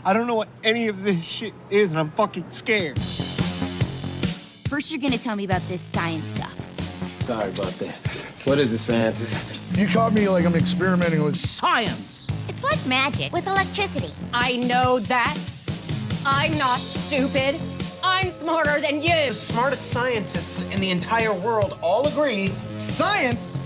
I don't know what any of this shit is, and I'm fucking scared. First, you're gonna tell me about this science stuff. Sorry about that. What is a scientist? You caught me like I'm experimenting with Science! It's like magic with electricity. I know that. I'm not stupid. I'm smarter than you. The smartest scientists in the entire world all agree Science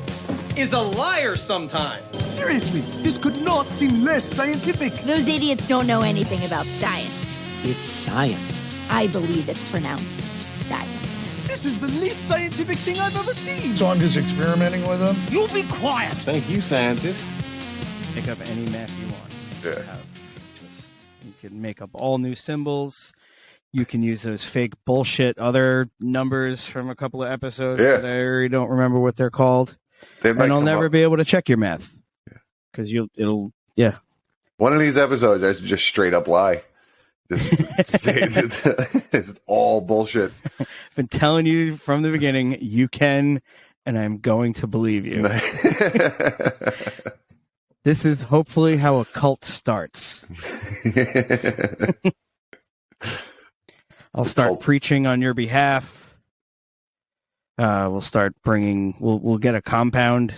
is a liar sometimes. Seriously, this could not seem less scientific. Those idiots don't know anything about science. It's science. I believe it's pronounced science. This is the least scientific thing I've ever seen. So I'm just experimenting with them. You be quiet. Thank you, scientist. Make up any math you want. Yeah. You can make up all new symbols. You can use those fake bullshit other numbers from a couple of episodes that I already don't remember what they're called. And I'll never be able to check your math. Because it'll. One of these episodes, that's just straight up lie. It's all bullshit. I've been telling you from the beginning, you can, and I'm going to believe you. This is hopefully how a cult starts. I'll start preaching on your behalf. We'll start bringing. We'll get a compound.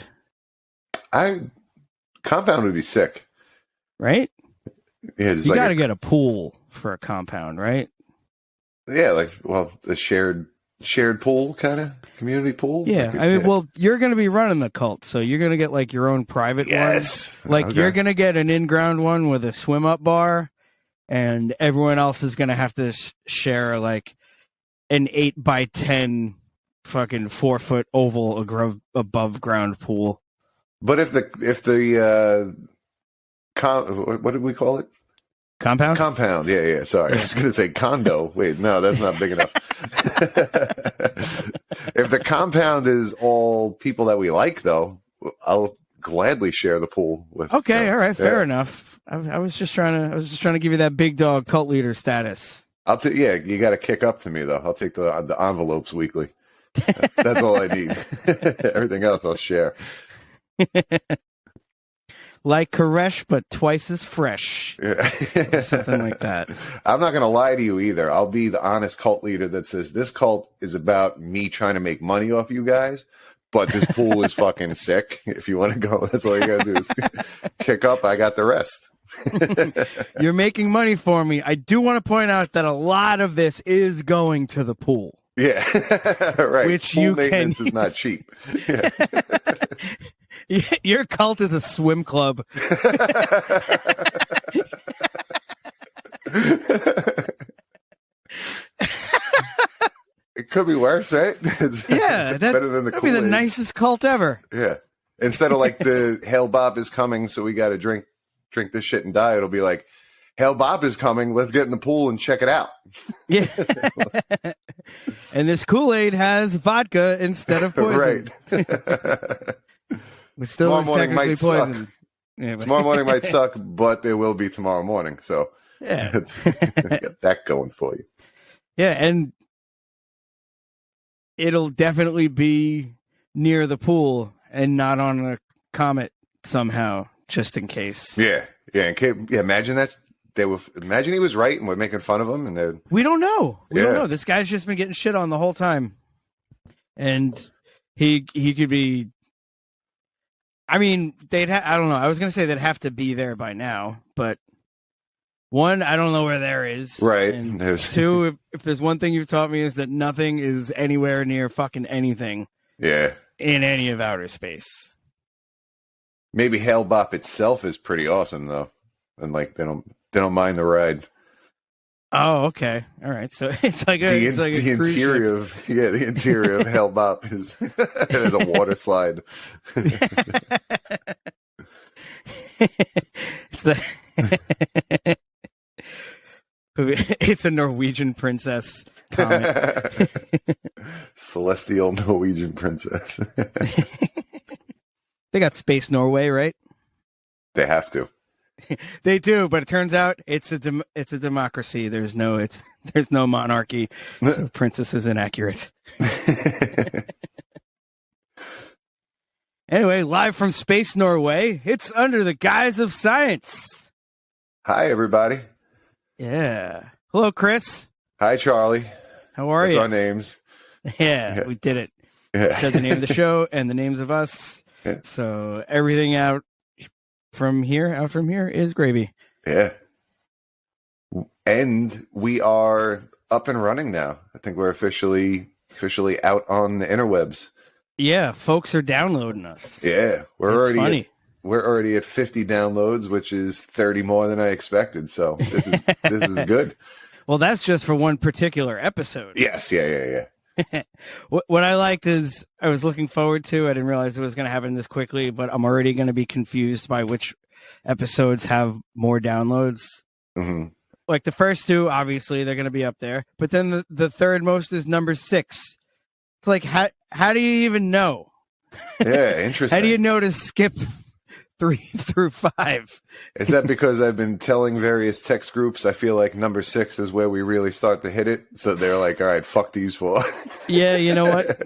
Compound would be sick, right? Yeah, you got to get a pool for a compound, right? Yeah, a shared pool kind of community pool. Yeah, you're going to be running the cult, so you're going to get like your own private one. You're going to get an in-ground one with a swim-up bar. And everyone else is going to have to share like an 8x10 fucking 4-foot oval above ground pool. But if the what did we call it? Compound? Compound. Yeah. Sorry. I was going to say condo. Wait, no, that's not big enough. If the compound is all people that we like, though, I'll gladly share the pool with. Okay, all right, fair enough. I was just trying to give you that big dog cult leader status. You got to kick up to me though. I'll take the envelopes weekly. That's all I need. Everything else I'll share. Like Koresh, but twice as fresh. Yeah. Something like that. I'm not going to lie to you either. I'll be the honest cult leader that says this cult is about me trying to make money off you guys. But this pool is fucking sick. If you want to go, that's all you got to do is kick up. I got the rest. You're making money for me. I do want to point out that a lot of this is going to the pool. Yeah, right. Which pool you maintenance can is not cheap. Yeah. Your cult is a swim club. It could be worse, right? Yeah, better than the that'd be the nicest cult ever. Yeah. Instead of like the Hail Bob is coming, so we got to drink this shit and die. It'll be like, Hail Bob is coming. Let's get in the pool and check it out. Yeah. And this Kool-Aid has vodka instead of poison. Right. Which still is technically poison. Yeah, tomorrow morning might suck, but there will be tomorrow morning. So yeah, get that going for you. Yeah, and it'll definitely be near the pool and not on a comet somehow, just in case. Yeah. Imagine that. Imagine he was right and we're making fun of him, and we don't know. We don't know. This guy's just been getting shit on the whole time, and he could be. I mean, I don't know. I was gonna say they'd have to be there by now, but one, I don't know where there is. Right. And two, if there's one thing you've taught me is that nothing is anywhere near fucking anything. Yeah. In any of outer space. Maybe Hail Bop itself is pretty awesome though, and like they don't mind the ride. Oh, okay, all right. So it's like the interior of the interior of Hail Bop is it is a water slide. It's a Norwegian princess comet. Celestial Norwegian princess. They got Space Norway, right? They have to. They do, but it turns out it's a democracy. There's no monarchy. So the princess is inaccurate. Anyway, live from Space Norway, it's Under the Guise of Science. Hi, everybody. Yeah. Hello, Chris. Hi, Charlie. How are That's you? our names. Yeah, we did it. Yeah. Said the name of the show and the names of us. Yeah. So everything out from here is gravy. Yeah. And we are up and running now. I think we're officially out on the interwebs. Yeah, folks are downloading us. Yeah, It's funny. We're already at 50 downloads, which is 30 more than I expected. So this is good. Well, that's just for one particular episode. Yes, yeah. What I liked is I was looking forward to. I didn't realize it was going to happen this quickly, but I'm already going to be confused by which episodes have more downloads. Mm-hmm. Like the first two, obviously they're going to be up there, but then the third most is number 6. It's like how do you even know? Yeah, interesting. How do you know to skip 3 through 5? Is that because I've been telling various text groups I feel like number 6 is where we really start to hit it? So they're like, all right, fuck these 4. Yeah, you know what?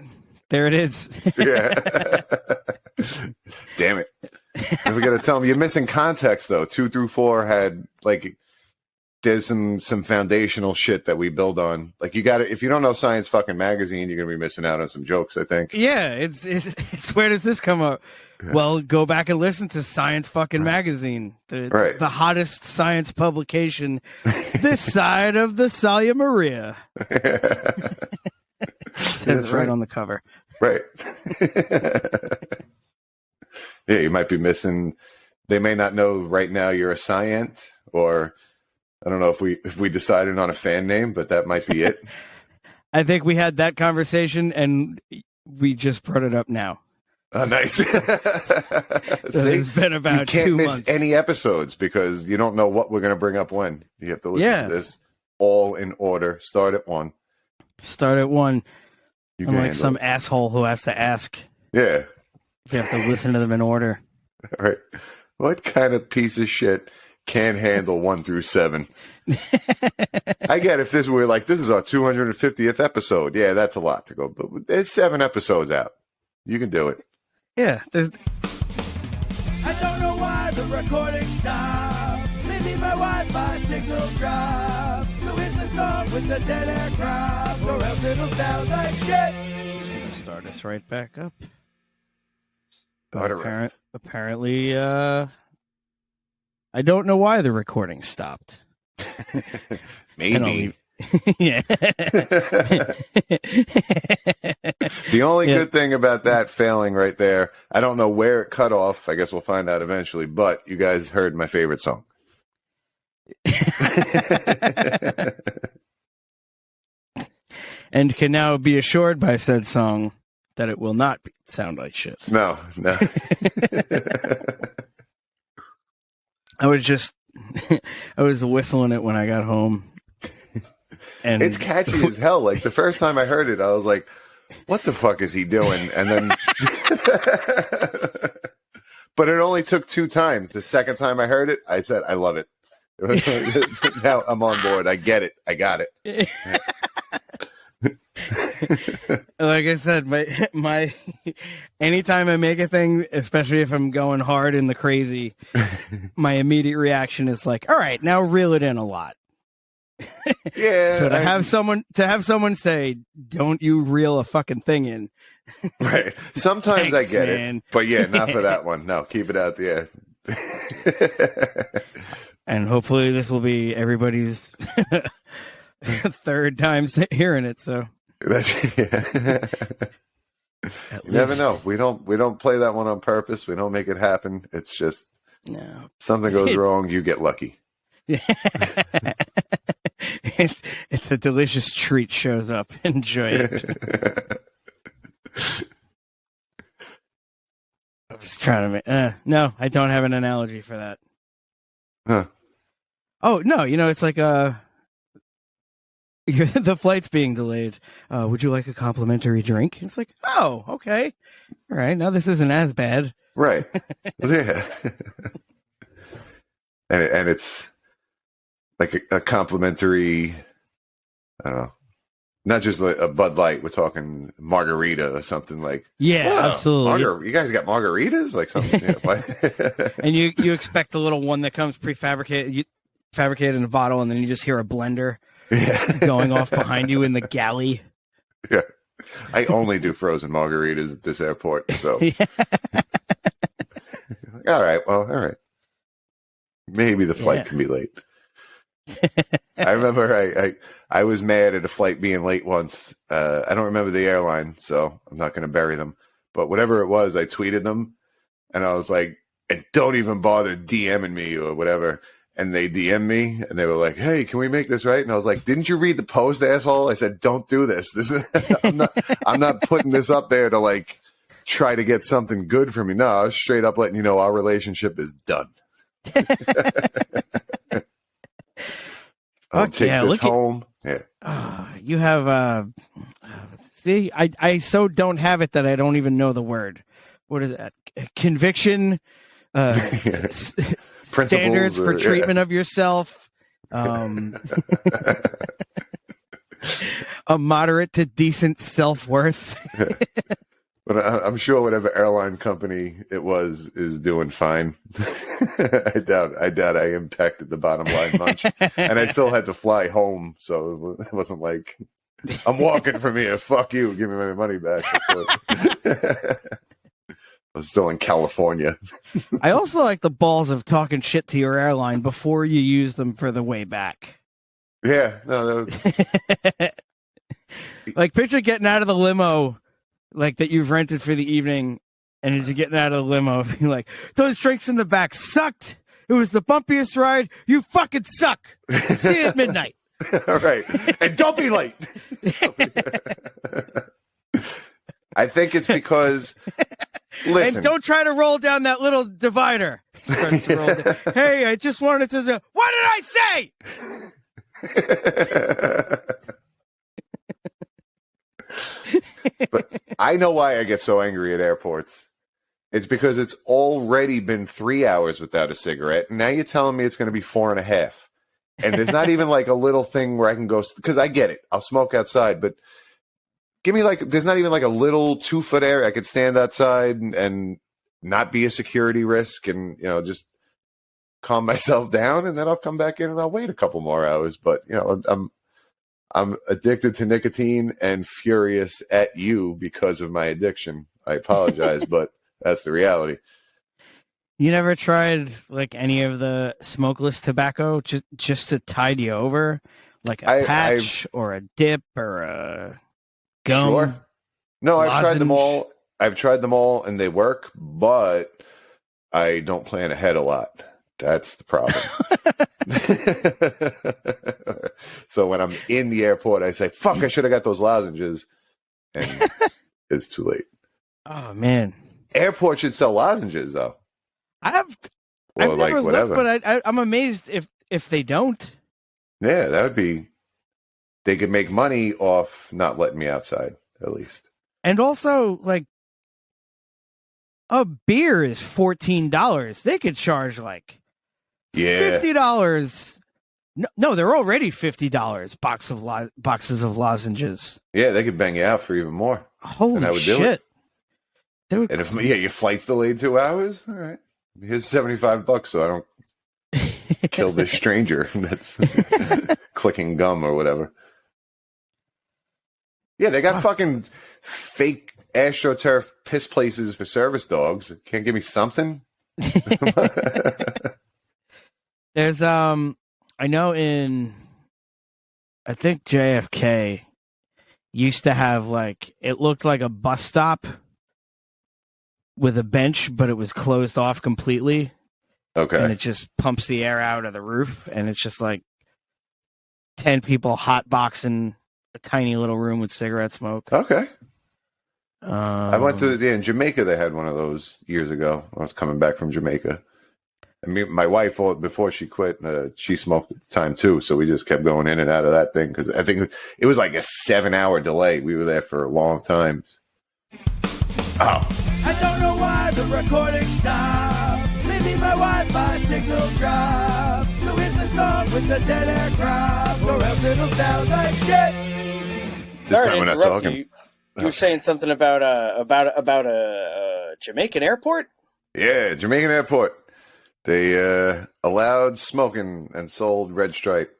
There it is. Yeah. Damn it. And we got to tell them you're missing context, though. 2 through 4 had, like, there's some foundational shit that we build on. Like, you got to, if you don't know Science fucking Magazine, you're going to be missing out on some jokes, I think. Yeah, it's where does this come up? Yeah. Well, go back and listen to Science fucking Magazine, the hottest science publication this side of the Salia Maria. Says right on the cover. Right. Yeah, you might be missing. They may not know right now you're a Scient, or I don't know if we decided on a fan name, but that might be it. I think we had that conversation and we just brought it up now. Oh, nice. So it's been about 2 months. You can't miss any episodes because you don't know what we're going to bring up when. You have to listen to this all in order. Start at 1. Start at 1. I'm like some asshole who has to ask. Yeah. If you have to listen to them in order. Right. What kind of piece of shit can't handle 1 through 7? I get if this were like, this is our 250th episode. Yeah, that's a lot to go. But there's 7 episodes out. You can do it. Yeah. I don't know why the recording stopped. Maybe my Wi-Fi signal dropped. So it's a song with the dead aircraft, or else it'll sound like shit. Just gonna start us right back up. But apparently, I don't know why the recording stopped. Maybe. Yeah. The only good thing about that failing right there, I don't know where it cut off. I guess we'll find out eventually. But you guys heard my favorite song. And can now be assured by said song that it will not sound like shit. No. I was whistling it when I got home. And it's catchy as hell. Like the first time I heard it, I was like, what the fuck is he doing? And then, but it only took 2 times. The second time I heard it, I said, I love it. Now I'm on board. I get it. I got it. Like I said, my anytime I make a thing, especially if I'm going hard in the crazy, my immediate reaction is like, all right, now reel it in a lot. Yeah. So to have someone say, don't you reel a fucking thing in. Right. Sometimes Thanks, I get man. it. But yeah, not for that one. No, keep it out there. And hopefully this will be everybody's third time hearing it. So you never know. We don't play that one on purpose. We don't make it happen. It's just something goes wrong. You get lucky. It's a delicious treat shows up. Enjoy it. I was trying to make. No, I don't have an analogy for that. Huh. Oh no, it's like the flight's being delayed. Would you like a complimentary drink? It's like, oh, okay, all right. Now this isn't as bad, right? Yeah, and it's like a complimentary. I don't know. Not just a Bud Light. We're talking margarita or something like. Yeah, wow, absolutely. You guys got margaritas, like something. And you expect the little one that comes prefabricated. fabricated in a bottle, and then you just hear a blender going off behind you in the galley. Yeah. I only do frozen margaritas at this airport, so. All right. Maybe the flight can be late. I remember I was mad at a flight being late once. I don't remember the airline, so I'm not going to bury them. But whatever it was, I tweeted them, and I was like, and don't even bother DMing me or whatever. And they DM'd me, and they were like, "Hey, can we make this right?" And I was like, "Didn't you read the post, asshole?" I said, "Don't do this. This is I'm not putting this up there to like try to get something good from you. No, I was straight up letting you know our relationship is done." I'll take this home. You have see, I so don't have it that I don't even know the word. What is that? Conviction. Standards for treatment of yourself. A moderate to decent self-worth. But I'm sure whatever airline company it was is doing fine. I doubt I impacted the bottom line much. And I still had to fly home, so it wasn't like, I'm walking from here, fuck you, give me my money back. I'm still in California. I also like the balls of talking shit to your airline before you use them for the way back. Yeah. No, that was... Like, picture getting out of the limo, like, that you've rented for the evening, and as you're getting out of the limo, you're like, those drinks in the back sucked. It was the bumpiest ride. You fucking suck. See you at midnight. All right. And don't be late. I think it's because... Listen. And don't try to roll down that little divider. He starts to roll down. Hey, I just wanted to say, what did I say? But I know why I get so angry at airports. It's because it's already been 3 hours without a cigarette. And now you're telling me it's going to be 4.5. And there's not even like a little thing where I can go, because I get it. I'll smoke outside, but give me like, there's not even like a little 2-foot area. I could stand outside and not be a security risk and, you know, just calm myself down, and then I'll come back in and I'll wait a couple more hours. But, you know, I'm addicted to nicotine and furious at you because of my addiction. I apologize, but that's the reality. You never tried like any of the smokeless tobacco just to tide you over? Like a patch or a dip or a gum? Sure. No, lozenge? I've tried them all. I've tried them all and they work, but I don't plan ahead a lot. That's the problem. So when I'm in the airport, I say, fuck, I should have got those lozenges. And it's too late. Oh, man. Airport should sell lozenges, though. I've never looked, but I'm amazed if they don't. Yeah, that would be... They could make money off not letting me outside, at least. And also, like, a beer is $14. They could charge, like, $50. No, they're already $50 boxes of lozenges. Yeah, they could bang you out for even more. Holy shit. And if your flight's delayed 2 hours, all right. Here's $75 so I don't kill this stranger that's clicking gum or whatever. Yeah, they got fucking fake AstroTurf piss places for service dogs. Can't give me something? There's I know I think JFK used to have like, it looked like a bus stop with a bench, but it was closed off completely. Okay. And it just pumps the air out of the roof, and it's just like 10 people hotboxing a tiny little room with cigarette smoke. Okay. I went to in Jamaica. They had one of those years ago. I was coming back from Jamaica. I mean, my wife, before she quit, she smoked at the time too. So we just kept going in and out of that thing because I think it was like a 7-hour delay. We were there for a long time. Oh. I don't know why the recording stopped. Maybe my Wi-Fi signal dropped. So here's the song with the dead aircraft, or else it'll sound like shit. This time we're not talking. You were saying something about a Jamaican airport? Yeah, Jamaican airport. they allowed smoking and sold Red Stripe.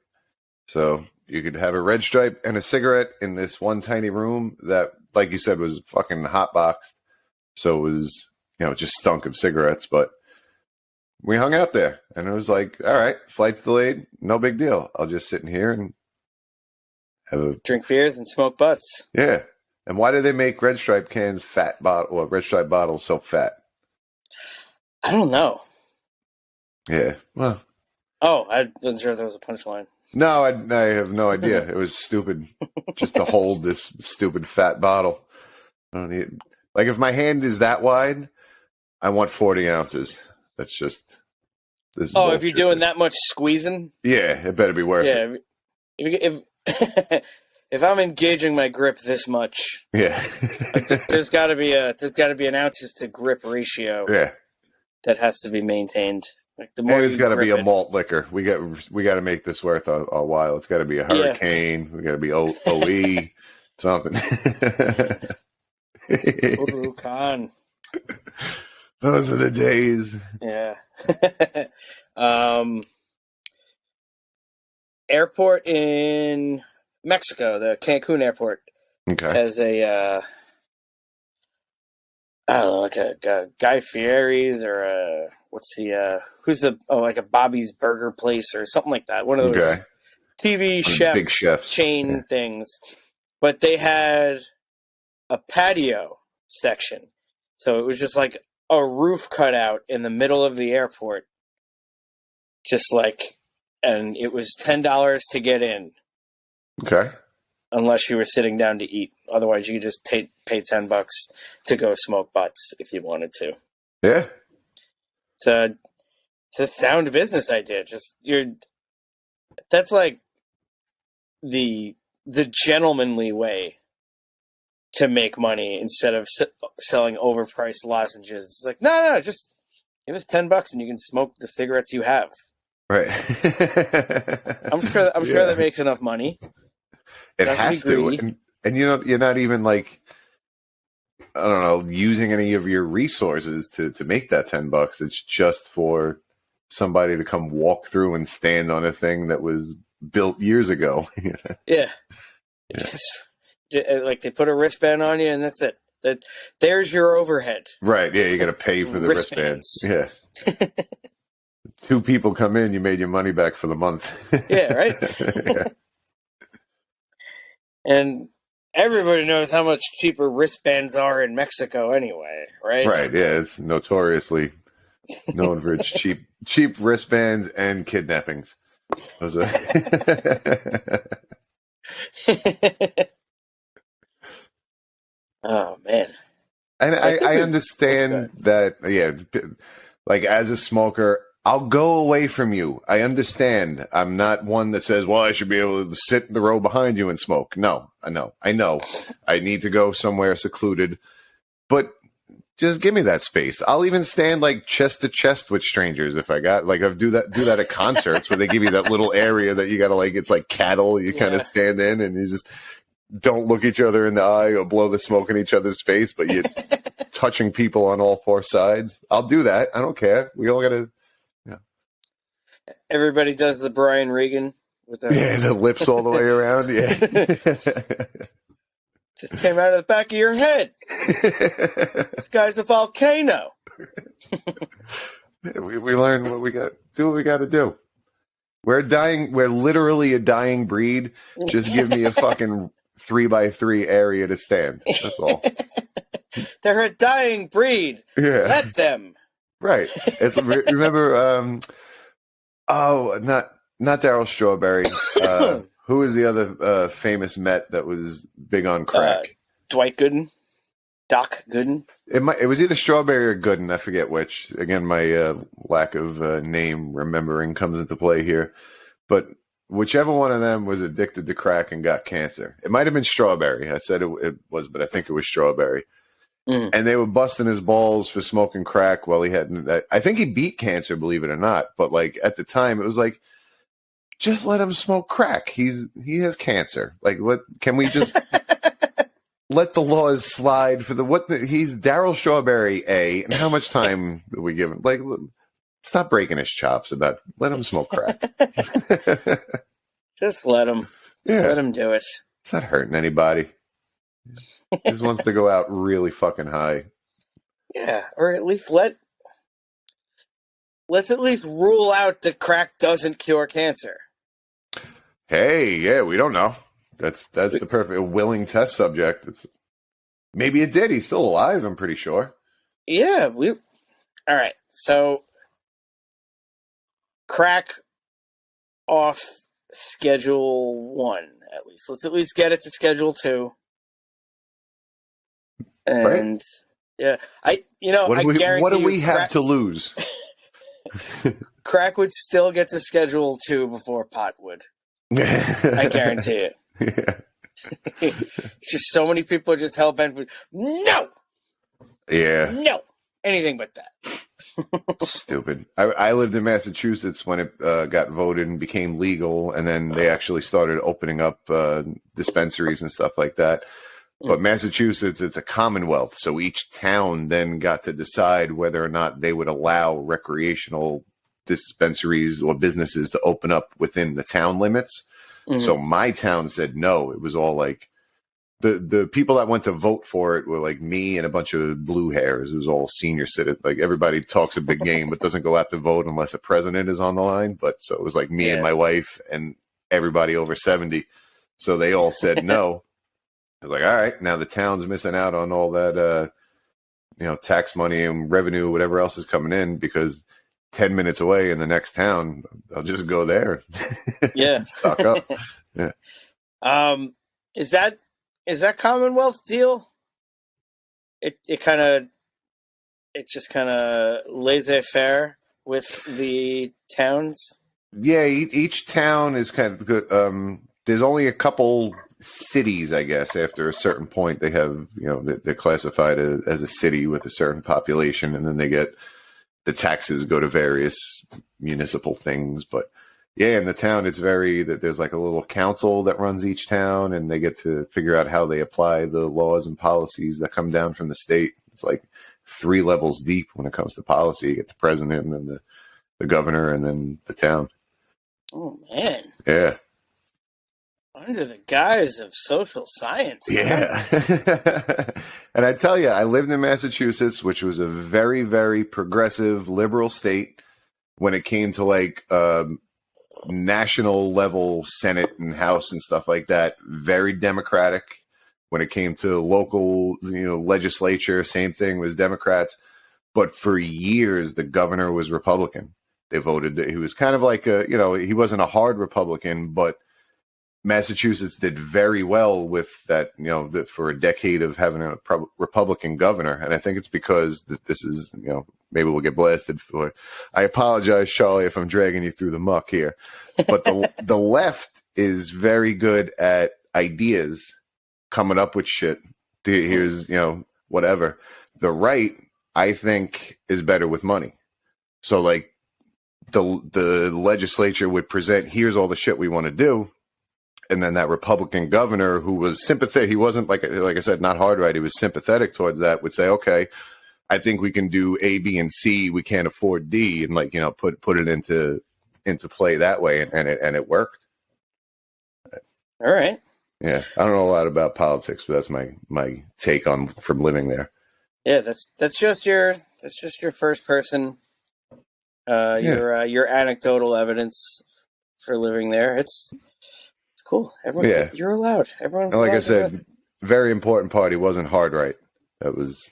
So you could have a Red Stripe and a cigarette in this one tiny room that, like you said, was fucking hotboxed. So it was, just stunk of cigarettes. But we hung out there, and it was like, all right, flight's delayed, no big deal. I'll just sit in here and drink beers and smoke butts. Yeah. And why do they make Red Stripe cans Red Stripe bottles so fat? I don't know. Yeah. Well. Oh, I wasn't sure if there was a punchline. No, I have no idea. It was stupid just to hold this stupid fat bottle. I don't need. Like, if my hand is that wide, I want 40 ounces. That's just. This Oh, if you're doing that much squeezing? Yeah, it better be worth it. Yeah. If I'm engaging my grip this much, yeah, there's got to be an ounces to grip ratio. Yeah, that has to be maintained. Like the more it's got to be a it, malt liquor. We got to make this worth a while. It's got to be a hurricane. We got to be OE something. Khan. Those are the days. Yeah. Airport in Mexico, the Cancun airport, has a I don't know, like a Guy Fieri's or a like a Bobby's Burger Place or something like that. One of those TV big chefs chain things. But they had a patio section, so it was just like a roof cutout in the middle of the airport, and it was $10 to get in. Okay. Unless you were sitting down to eat. Otherwise, you could just pay $10 to go smoke butts if you wanted to. Yeah. It's a sound business idea. That's like the gentlemanly way to make money instead of selling overpriced lozenges. It's like, no, just give us $10 and you can smoke the cigarettes you have. Right. I'm sure that makes enough money. It has to. And you're not even like, I don't know, using any of your resources to make that $10. It's just for somebody to come walk through and stand on a thing that was built years ago. Yeah. Like they put a wristband on you and that's it. There's your overhead. Right. Yeah. You got to pay for the wristbands. Yeah. 2 people come in, you made your money back for the month. Yeah. Right. Yeah. And everybody knows how much cheaper wristbands are in Mexico anyway, right? Right, yeah. It's notoriously known for its cheap wristbands and kidnappings. Those are... Oh, man. And I understand that, yeah, like as a smoker, I'll go away from you. I understand. I'm not one that says, well, I should be able to sit in the row behind you and smoke. No, I know. I need to go somewhere secluded. But just give me that space. I'll even stand like chest to chest with strangers if I got like I do that at concerts where they give you that little area that you gotta like it's like cattle, you kind of stand in and you just don't look each other in the eye or blow the smoke in each other's face, but you're touching people on all 4 sides. I'll do that. I don't care. We all gotta Everybody does the Brian Regan with the lips all the way around. Yeah, just came out of the back of your head. This guy's a volcano. we learn what we got. Do what we got to do. We're dying. We're literally a dying breed. Just give me a fucking 3x3 area to stand. That's all. They're a dying breed. Yeah, let them. Right. Remember. Not Darryl Strawberry. Who is the other famous Met that was big on crack? Dwight Gooden, Doc Gooden. It was either Strawberry or Gooden. I forget which. Again, my lack of name remembering comes into play here. But whichever one of them was addicted to crack and got cancer. It might have been Strawberry. I said it was, but I think it was Strawberry. Mm. And they were busting his balls for smoking crack while he had. I think he beat cancer, believe it or not. But like at the time, it was like, just let him smoke crack. He has cancer. Like, can we just let the laws slide for he's Darryl Strawberry A, and how much time do we give him? Like, stop breaking his chops about let him smoke crack. Just let him. Yeah. Let him do it. It's not hurting anybody. He just wants to go out really fucking high. Yeah, or at least let's at least rule out that crack doesn't cure cancer. Hey, yeah, we don't know. That's the perfect willing test subject. Maybe it did. He's still alive, I'm pretty sure. Yeah, all right. So crack off Schedule 1 at least. Let's at least get it to Schedule 2. And right. yeah, I guarantee what do we you have to lose? Crack would still get to Schedule 2 before pot would. I guarantee it. Yeah. It's just so many people are just hell bent with no. Yeah. No. Anything but that. Stupid. I lived in Massachusetts when it got voted and became legal, and then they actually started opening up dispensaries and stuff like that. But Massachusetts, it's a commonwealth, so each town then got to decide whether or not they would allow recreational dispensaries or businesses to open up within the town limits. Mm-hmm. So my town said no. It was all like the people that went to vote for it were like me and a bunch of blue hairs. It was all senior citizens. Like everybody talks a big game, but doesn't go out to vote unless a president is on the line. But so it was like me and my wife and everybody over 70. So they all said no. I was like, all right, now the town's missing out on all that, tax money and revenue, whatever else is coming in, because 10 minutes away in the next town, I'll just go there. Yeah. Stock up. Yeah. Is that Commonwealth deal? It just kind of laissez-faire with the towns? Yeah, each town is kind of good. There's only a couple cities, I guess. After a certain point, they have, they're classified as a city with a certain population, and then they get the taxes go to various municipal things. But yeah, in the town, it's there's like a little council that runs each town, and they get to figure out how they apply the laws and policies that come down from the state. It's like 3 levels deep when it comes to policy. You get the president, and then the governor, and then the town. Oh, man. Yeah. Under the guise of social science. Yeah. And I tell you, I lived in Massachusetts, which was a very, very progressive liberal state when it came to like national level Senate and House and stuff like that. Very democratic. When it came to local, legislature, same thing, was Democrats. But for years, the governor was Republican. They voted. He was kind of like he wasn't a hard Republican, but Massachusetts did very well with that, for a decade of having a Republican governor. And I think it's because this is, maybe we'll get blasted for it. I apologize, Charlie, if I'm dragging you through the muck here. But the left is very good at ideas, coming up with shit. Here's, whatever. The right, I think, is better with money. So, like, the legislature would present, here's all the shit we want to do. And then that Republican governor, who was sympathetic, he wasn't like I said, not hard right. He was sympathetic towards that. Would say, okay, I think we can do A, B, and C. We can't afford D, and put it into play that way, and it worked. All right. Yeah, I don't know a lot about politics, but that's my take on from living there. Yeah, that's just your first person, your anecdotal evidence for living there. It's cool. Everyone, you're allowed. Everyone's like allowed I said, very important part. He wasn't hard right. That was,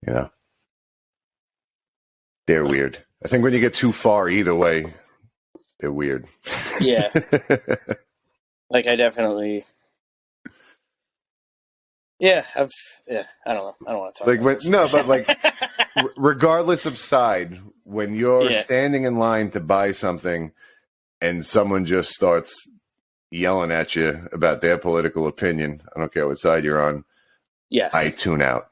they're weird. I think when you get too far either way, they're weird. Yeah. Like I definitely. Yeah, I don't know. I don't want to talk about this. But like, regardless of side, when you're standing in line to buy something and someone just starts yelling at you about their political opinion, I don't care what side you're on. Yeah, I tune out.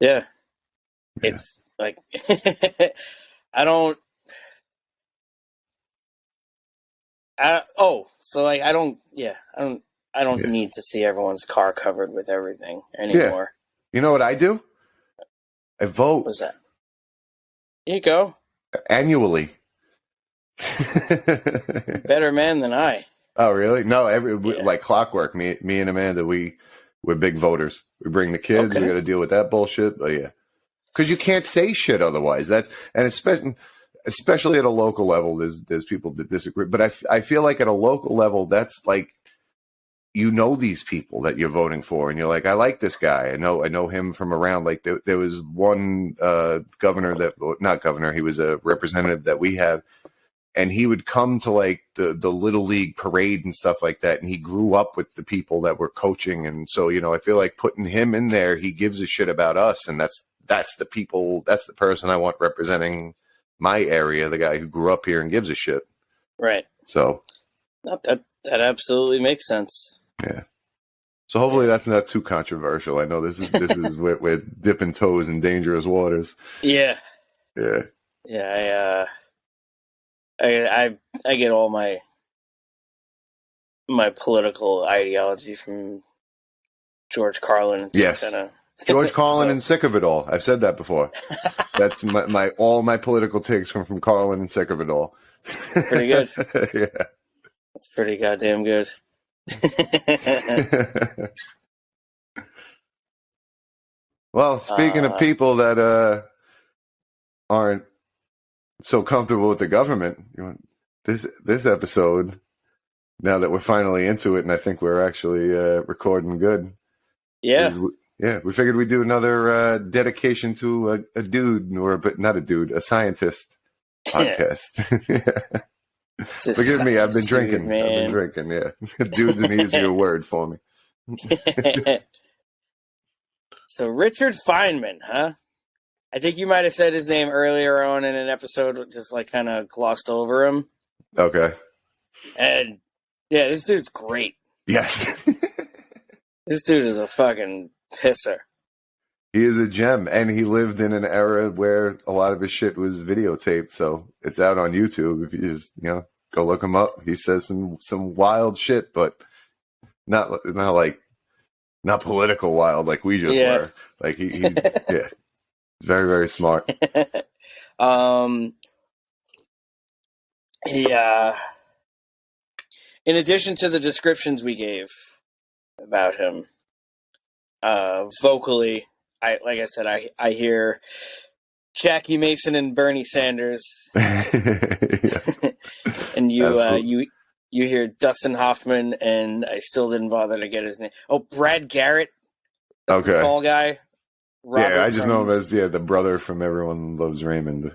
It's like I don't need to see everyone's car covered with everything anymore. You know what I do? I vote. What's that? you go. Annually. Better man than I. Oh, really? No, like clockwork. Me and Amanda, we're big voters. We bring the kids. Okay. We got to deal with that bullshit. But yeah, because you can't say shit otherwise. And especially at a local level, there's people that disagree. But I feel like at a local level, that's like, you know, these people that you're voting for, and you're like, I like this guy. I know him from around. Like there was one not governor. He was a representative that we have. And he would come to like the Little League parade and stuff like that. And he grew up with the people that were coaching. And so, you know, I feel like putting him in there, he gives a shit about us. And that's the person I want representing my area, the guy who grew up here and gives a shit. Right. So that absolutely makes sense. Yeah. So hopefully that's not too controversial. I know this is we're dipping toes in dangerous waters. Yeah. Yeah. Yeah. I get all my political ideology from George Carlin. Yes. George Carlin and Sick of It All. I've said that before. That's all my political takes from Carlin and Sick of It All. Pretty good. Yeah. That's pretty goddamn good. Well, speaking of people that aren't so comfortable with the government, this episode, now that we're finally into it, and I think we're actually recording good. Yeah. We figured we'd do another dedication to a dude, not a dude, a scientist podcast. Yeah. Forgive me, I've been drinking. Yeah. Dude's an easier word for me. So Richard Feynman, huh? I think you might have said his name earlier on in an episode, just like kind of glossed over him. Okay. And yeah, this dude's great. Yes. This dude is a fucking pisser. He is a gem, and he lived in an era where a lot of his shit was videotaped, so it's out on YouTube. If you just, go look him up. He says some wild shit, but not political wild like we just were. Like he's yeah. He's very, very smart. In addition to the descriptions we gave about him, vocally, I hear Jackie Mason and Bernie Sanders, and you hear Dustin Hoffman, and I still didn't bother to get his name. Oh, Brad Garrett, okay, tall guy. Robert, I just know him as the brother from Everyone Loves Raymond.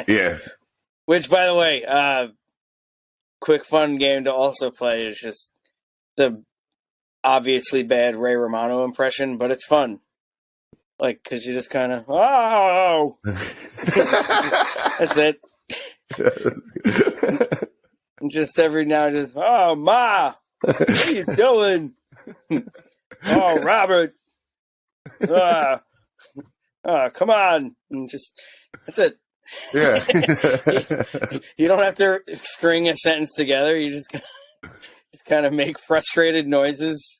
Yeah. Which, by the way, quick fun game to also play is just the obviously bad Ray Romano impression, but it's fun. Like, because you just kind of, oh! That's it. And just every now and just, oh, Ma! What are you doing? Oh, Robert! Come on. And just, that's it. Yeah. You don't have to string a sentence together. You just kind of make frustrated noises.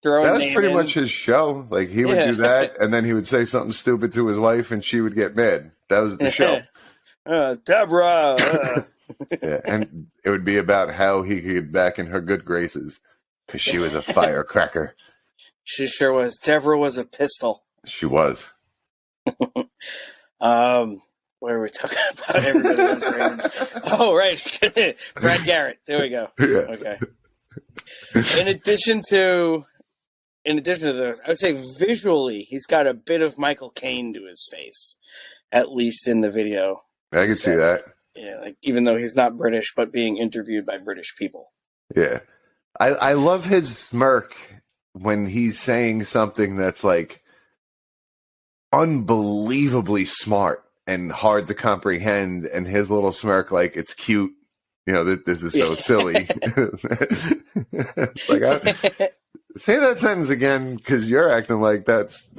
That was pretty much his show. Like, he would do that, and then he would say something stupid to his wife, and she would get mad. That was the show. Deborah! Yeah, and it would be about how he could get back in her good graces, because she was a firecracker. She sure was. Deborah was a pistol. She was. What are we talking about? Everybody. Oh, right. Brad Garrett. There we go. Yeah. Okay. In addition to those, I would say visually, he's got a bit of Michael Caine to his face, at least in the video. I can see that. Yeah, like even though he's not British, but being interviewed by British people. Yeah. I love his smirk when he's saying something that's like unbelievably smart and hard to comprehend, and his little smirk, like, it's cute. This is so silly. It's like, say that sentence again, because you're acting like that's,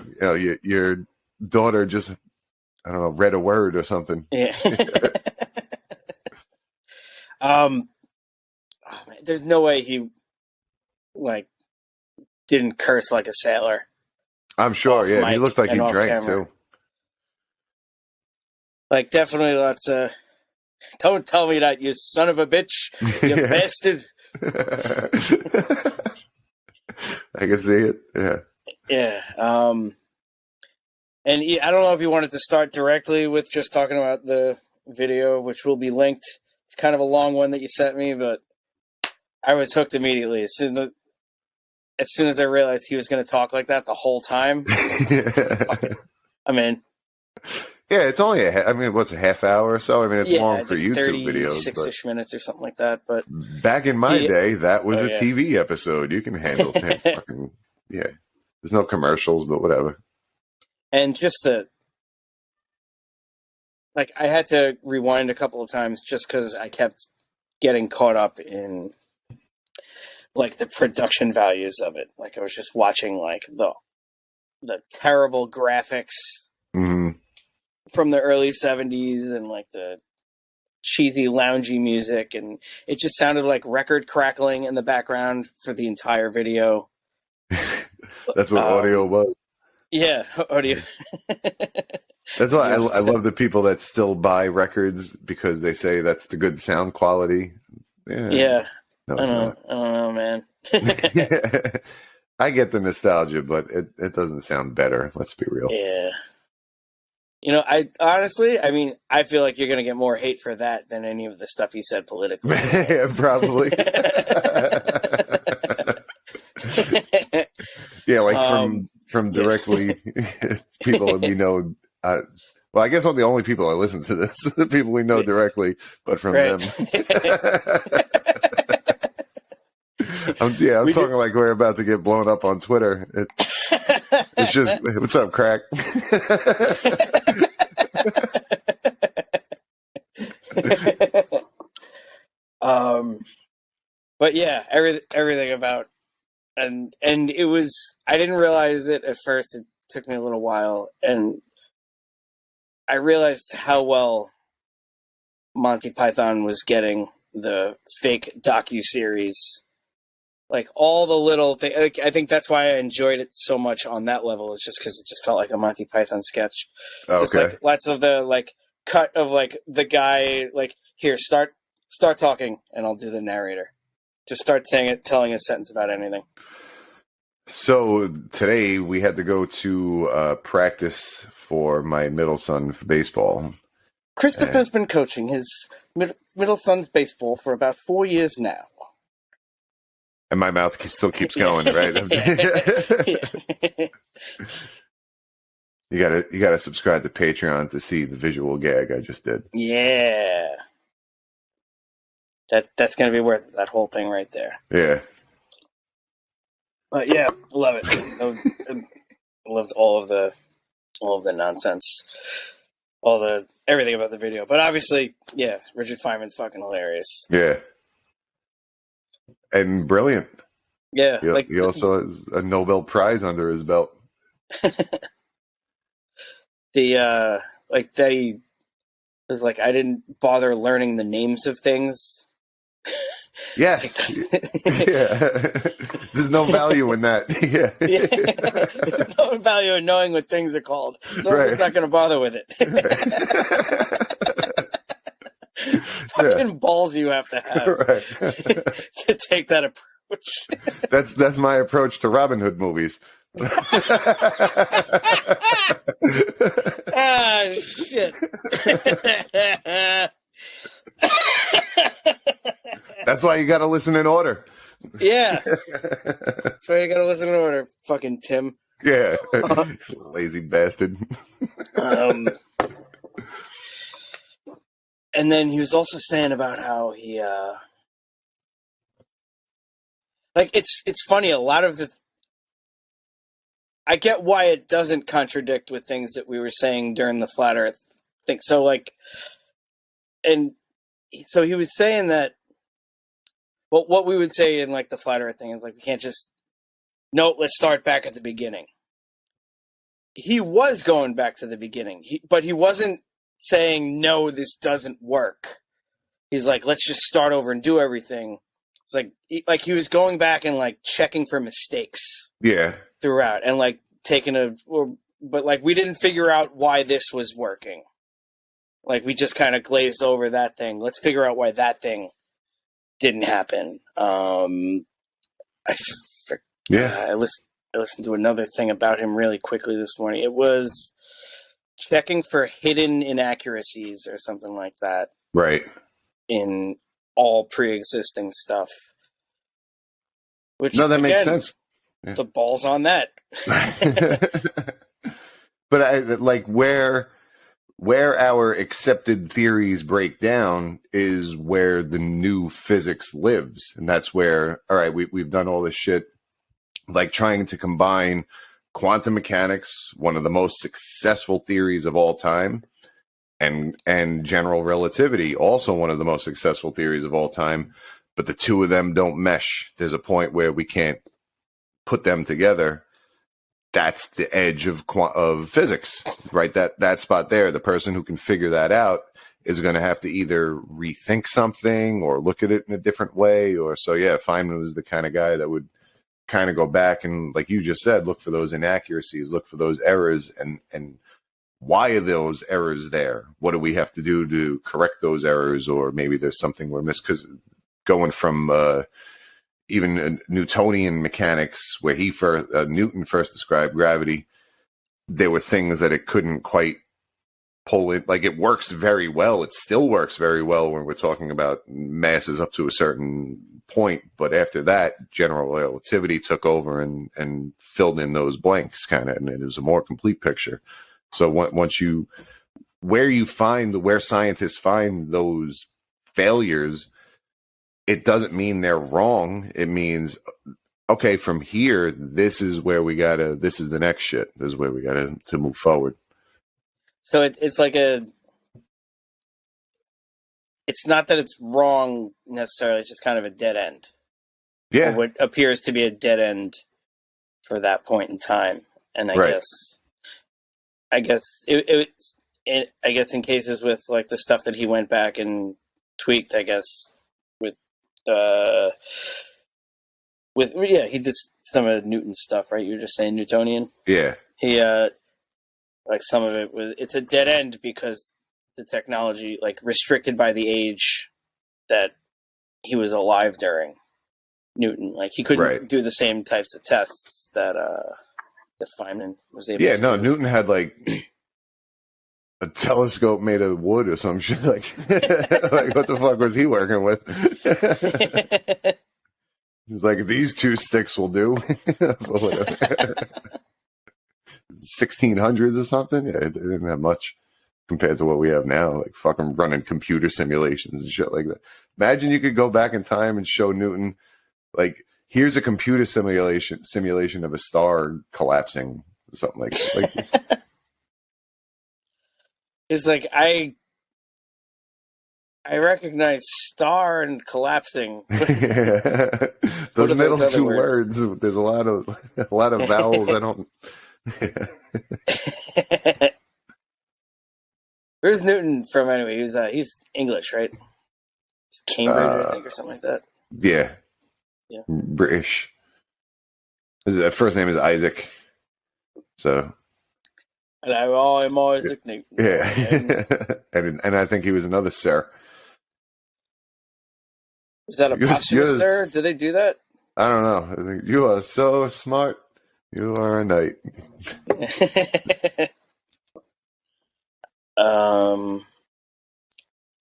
your daughter just, I don't know, read a word or something. Yeah. There's no way he, didn't curse like a sailor. I'm sure, yeah. He looked like he drank, camera. Too. Like, definitely lots of, don't tell me that, you son of a bitch, you bastard. I can see it. Yeah. Yeah. And I don't know if you wanted to start directly with just talking about the video, which will be linked. It's kind of a long one that you sent me, but I was hooked immediately. As soon as I realized he was going to talk like that the whole time, I'm in. Yeah, it's only what's a half hour or so? I mean, it's long for YouTube videos. 36-ish minutes or something like that. But back in my day, that was a TV episode. You can handle fucking, yeah. There's no commercials, but whatever. And just I had to rewind a couple of times just because I kept getting caught up in like the production values of it. Like I was just watching like the terrible graphics from the early 70s and like the cheesy loungy music, and it just sounded like record crackling in the background for the entire video. That's what audio was. Yeah, audio. That's why I love the people that still buy records because they say that's the good sound quality. Yeah. I don't know, man. I get the nostalgia, but it doesn't sound better. Let's be real. Yeah. I honestly, I feel like you're going to get more hate for that than any of the stuff you said politically. Yeah, probably. Yeah, like from directly people that we know. Well, I guess the only people that listen to this, the people we know directly, but from them. I'm talking like we're about to get blown up on Twitter. It's just, what's up, crack? But yeah, everything about, and it was, I didn't realize it at first. It took me a little while, and I realized how well Monty Python was getting the fake docuseries. Like all the little things. Like, I think that's why I enjoyed it so much on that level. Is just because it just felt like a Monty Python sketch. Okay. Just like lots of the like cut of like the guy like, here, start talking, and I'll do the narrator. Just start telling a sentence about anything. So today we had to go to practice for my middle son for baseball. Christopher's been coaching his middle son's baseball for about 4 years now. And my mouth still keeps going, right? You gotta subscribe to Patreon to see the visual gag I just did. Yeah. That's gonna be worth that whole thing right there. Yeah. Yeah, love it. I loved all of the nonsense, everything about the video. But obviously, yeah, Richard Feynman's fucking hilarious. Yeah. And brilliant. Yeah. He also has a Nobel Prize under his belt. That he was like, I didn't bother learning the names of things. Yes. Yeah. There's no value in that. Yeah. There's no value in knowing what things are called. So I'm just not going to bother with it. Fucking balls you have to have to take that approach. That's my approach to Robin Hood movies. Ah, shit. That's why you got to listen in order. Yeah. That's why you got to listen in order, fucking Tim. Yeah. Lazy bastard. And then he was also saying about how he, it's funny, a lot of I get why it doesn't contradict with things that we were saying during the Flat Earth thing. So, so he was saying that, well, what we would say in, the Flat Earth thing is, we can't just, let's start back at the beginning. He was going back to the beginning, but he wasn't saying, no, this doesn't work. He's like, let's just start over and do everything. It's like he was going back and checking for mistakes. Yeah. Throughout and but we didn't figure out why this was working. Like, we just kind of glazed over that thing. Let's figure out why that thing didn't happen. I listened to another thing about him really quickly this morning. It was checking for hidden inaccuracies or something like that. Right. In all pre-existing stuff. Which, no, that again, makes sense. Yeah. The ball's on that. But like where our accepted theories break down is where the new physics lives. And that's where, all right, we've done all this shit, like trying to combine quantum mechanics, one of the most successful theories of all time, and general relativity, also one of the most successful theories of all time. But the two of them don't mesh. There's a point where we can't put them together. That's the edge of physics, right? That spot there. The person who can figure that out is going to have to either rethink something or look at it in a different way. Or so, yeah, Feynman was the kind of guy that would kind of go back and, like you just said, look for those inaccuracies, look for those errors, and why are those errors there? What do we have to do to correct those errors? Or maybe there's something we're missing. Because going from even Newtonian mechanics, where Newton first described gravity, there were things that it couldn't quite pull in. Like, it works very well. It still works very well when we're talking about masses up to a certain point. But after that, general relativity took over and filled in those blanks, kind of, and it was a more complete picture. So where scientists find those failures, it doesn't mean they're wrong. It means, okay, from here, this is where this is the next shit. This is where we gotta to move forward. So it's like it's not that it's wrong necessarily, it's just kind of a dead end. Yeah. Or what appears to be a dead end for that point in time. And I guess in cases with like the stuff that he went back and tweaked, I guess, he did some of Newton's stuff, right? You were just saying Newtonian. Yeah. He like some of it's a dead end because the technology, like, restricted by the age that he was alive during. Newton, like, he couldn't do the same types of tests that Feynman was able to. Yeah, no, Newton had like a telescope made of wood or some shit. Like, like, what the fuck was he working with? He's like, these two sticks will do. 1600s or something. Yeah, it didn't have much compared to what we have now. Like, fucking running computer simulations and shit like that. Imagine you could go back in time and show Newton, like, here's a computer simulation of a star collapsing, or something like that. It's like, I recognize star and collapsing. Those middle two words, there's a lot of vowels. I don't. Where's Newton from anyway? He's English, right? It's Cambridge, I think, or something like that. Yeah. British. His first name is Isaac. So. Hello, I'm Isaac Newton. Yeah. and I think he was another sir. Was that a posthumous sir? Did they do that? I don't know. I think you are so smart. You are a knight. Let's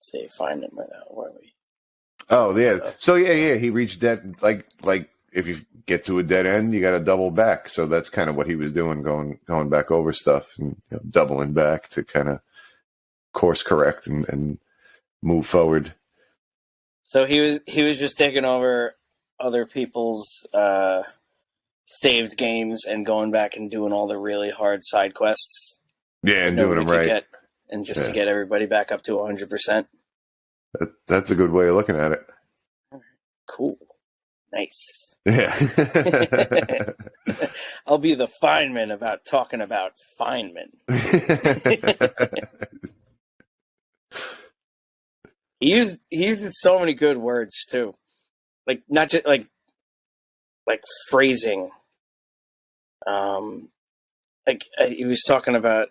see, find him right now. Where are we? Oh yeah. So yeah. He reached dead. Like if you get to a dead end, you got to double back. So that's kind of what he was doing, going back over stuff and doubling back to kind of course correct and move forward. So he was just taking over other people's saved games and going back and doing all the really hard side quests. Yeah, and doing them right. To get everybody back up to 100%. That's a good way of looking at it. Cool. Nice. Yeah. I'll be the Feynman about talking about Feynman. He used so many good words too. Like, not just like phrasing. He was talking about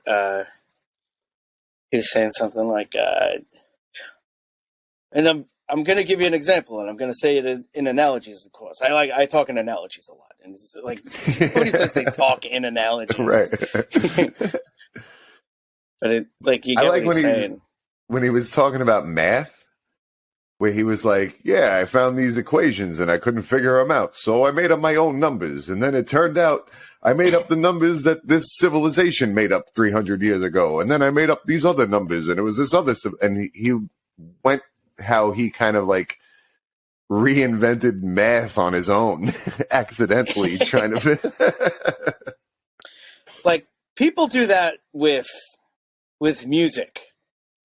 he was saying something like, and I'm going to give you an example, and I'm going to say it in analogies, of course. I talk in analogies a lot, and it's like nobody says they talk in analogies, Right. But it like you get what he's saying. When he was talking about math, where he was like, "Yeah, I found these equations and I couldn't figure them out, so I made up my own numbers, and then it turned out I made up the numbers that this civilization made up 300 years ago, and then I made up these other numbers, and it was this other." And he went how he kind of like reinvented math on his own, accidentally trying to. Like people do that with music,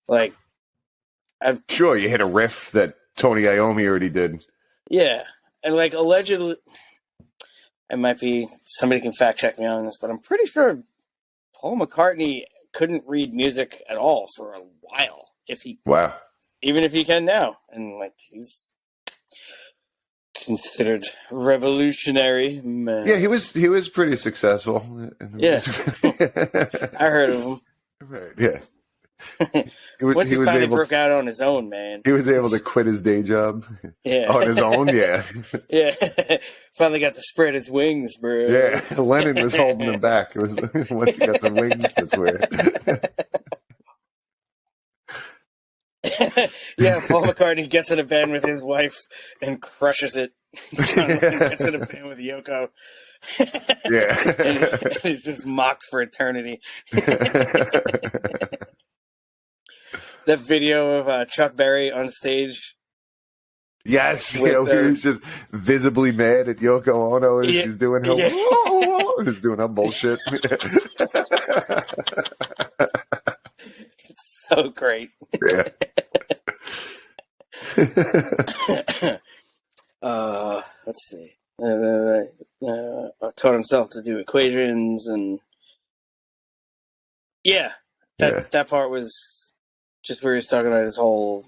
like. Sure, you hit a riff that Tony Iommi already did. Yeah, and like allegedly, it might be somebody can fact check me on this, but I'm pretty sure Paul McCartney couldn't read music at all for a while. Even if he can now, and like he's considered revolutionary. Man. Yeah, he was pretty successful. Yeah, I heard of him. Right. Yeah. Once he finally broke out on his own, man. He was able to quit his day job. Yeah. On his own, yeah. Yeah. Finally got to spread his wings, bro. Yeah. Lennon was holding him back. It was once he got the wings, that's where. Yeah, Paul McCartney gets in a band with his wife and crushes it. John Lennon gets in a band with Yoko. Yeah. and he's just mocked for eternity. That video of Chuck Berry on stage. Yes, he was just visibly mad at Yoko Ono as she's doing her and is doing her bullshit. It's so great. Yeah. Let's see. Taught himself to do equations, and that part was just where he was talking about his whole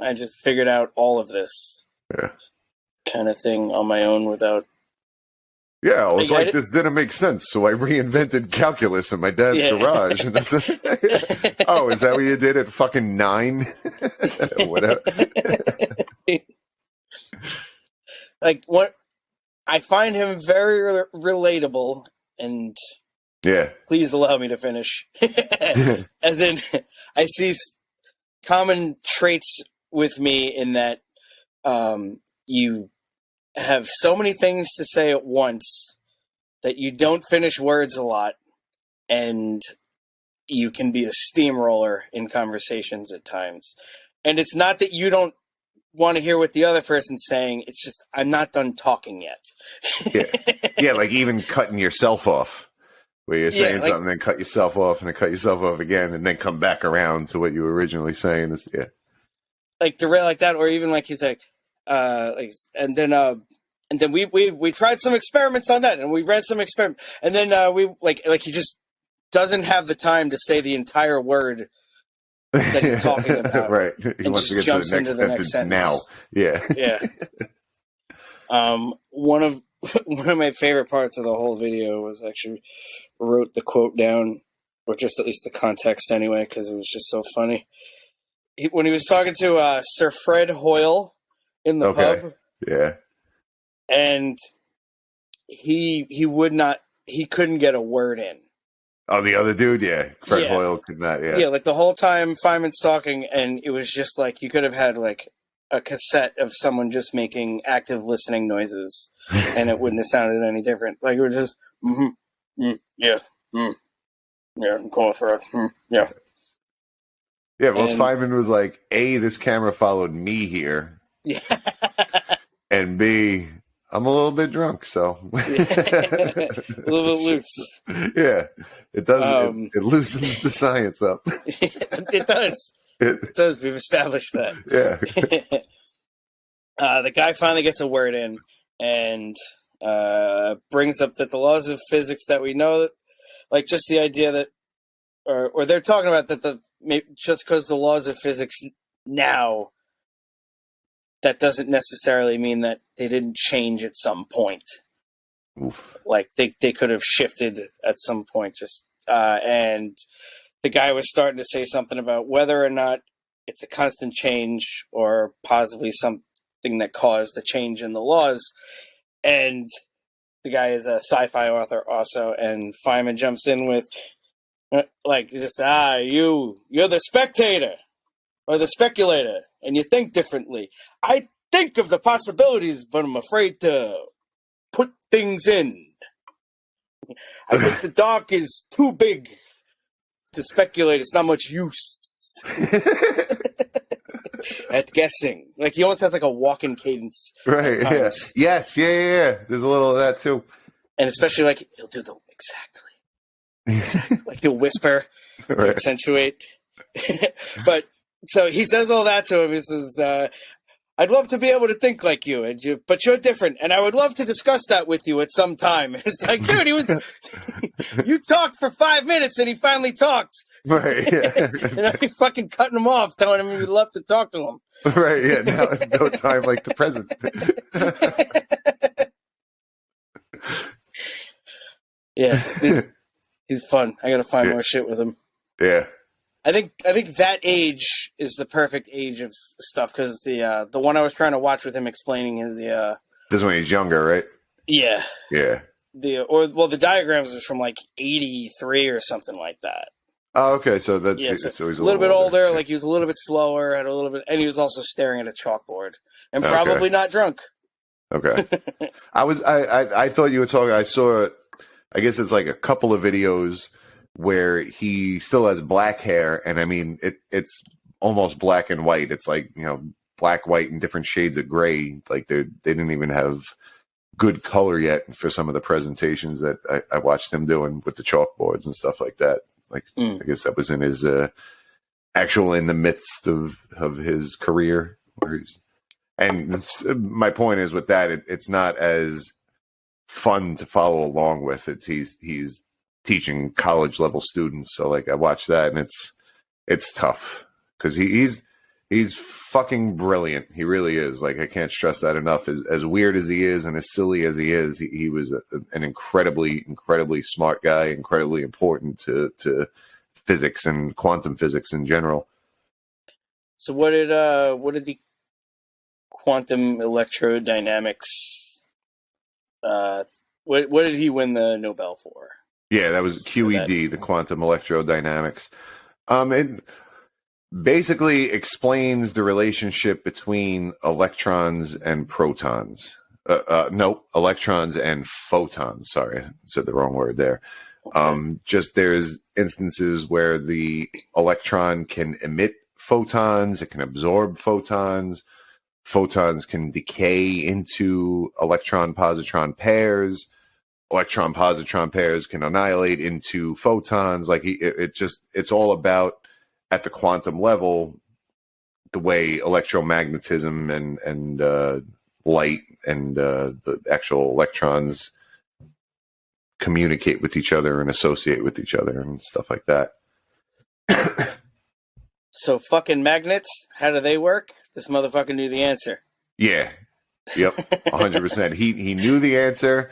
I just figured out all of this kind of thing on my own without. Yeah, I was like this didn't make sense, so I reinvented calculus in my dad's garage. And that's oh, is that what you did at fucking 9? Whatever. Like what? I find him very relatable, and please allow me to finish. As in, I see common traits with me in that you have so many things to say at once that you don't finish words a lot, and you can be a steamroller in conversations at times. And it's not that you don't want to hear what the other person's saying. It's just, I'm not done talking yet. Yeah, like even cutting yourself off. Where you're saying something, then cut yourself off, and then cut yourself off again, and then come back around to what you were originally saying. Like derail like that, or even like he's like, and then we tried some experiments on that, and we read some experiments, and then we like he just doesn't have the time to say the entire word that he's talking about. Right, he wants to get to the next sentence now. Yeah. One of my favorite parts of the whole video was actually wrote the quote down, or just at least the context anyway, because it was just so funny. When he was talking to Sir Fred Hoyle in the pub, and he couldn't get a word in. Oh, the other dude, Fred Hoyle could not, like the whole time Feynman's talking, and it was just like you could have had like a cassette of someone just making active listening noises, and it wouldn't have sounded any different. Like it was just, yeah, go for it, yeah. Yeah, well, Feynman was like, A, this camera followed me here, and B, I'm a little bit drunk, so a little bit loose. Yeah, it does. It loosens the science up. It does. It does. We've established that. Yeah. The guy finally gets a word in and brings up that the laws of physics that we know, like just the idea that, or they're talking about that just because the laws of physics now, that doesn't necessarily mean that they didn't change at some point. Oof. Like they could have shifted at some point, just and the guy was starting to say something about whether or not it's a constant change or possibly something that caused a change in the laws. And the guy is a sci-fi author also, and Feynman jumps in with, you're the spectator or the speculator, and you think differently. I think of the possibilities, but I'm afraid to put things in. I think the dark is too big to speculate. It's not much use at guessing. Like, he almost has like a walking cadence. Right, yeah. Yes, yeah. There's a little of that too. And especially like, he'll do the exactly. Like, he'll whisper to accentuate. But, so he says all that to him. He says, I'd love to be able to think like you, but you're different, and I would love to discuss that with you at some time. It's like, dude, you talked for 5 minutes, and he finally talked. Right, yeah. And now you're fucking cutting him off, telling him you'd love to talk to him. Right, yeah, now no time like the present. Yeah, dude, he's fun. I gotta find more shit with him. Yeah. I think that age is the perfect age of stuff, because the one I was trying to watch with him explaining is the This is when he's younger, right? Yeah. Yeah. The diagrams was from like 83 or something like that. Oh, okay. So that's so he's a little bit older. Like, he was a little bit slower, had a little bit, and he was also staring at a chalkboard and probably not drunk. Okay. I thought you were talking. I saw. I guess it's like a couple of videos where he still has black hair, and I mean it's almost black and white. It's like, black, white, and different shades of gray. Like, they didn't even have good color yet for some of the presentations that I watched him doing with the chalkboards and stuff like that. Like, I guess that was in his in the midst of his career, where my point is with that, it's not as fun to follow along with. He's teaching college level students, so like I watched that, and it's tough because he's fucking brilliant. He really is. Like, I can't stress that enough. As weird as he is and as silly as he is, he was an incredibly smart guy, incredibly important to physics and quantum physics in general. So what did the quantum electrodynamics? What did he win the Nobel for? Yeah, that was QED, the quantum electrodynamics. It basically explains the relationship between electrons and protons. Electrons and photons. Sorry, I said the wrong word there. Okay. Just there's instances where the electron can emit photons, it can absorb photons. Photons can decay into electron-positron pairs. Electron-positron pairs can annihilate into photons. Like, it's all about, at the quantum level, the way electromagnetism and light and the actual electrons communicate with each other and associate with each other and stuff like that. So fucking magnets, how do they work? This motherfucker knew the answer. Yeah. Yep. 100%. He knew the answer,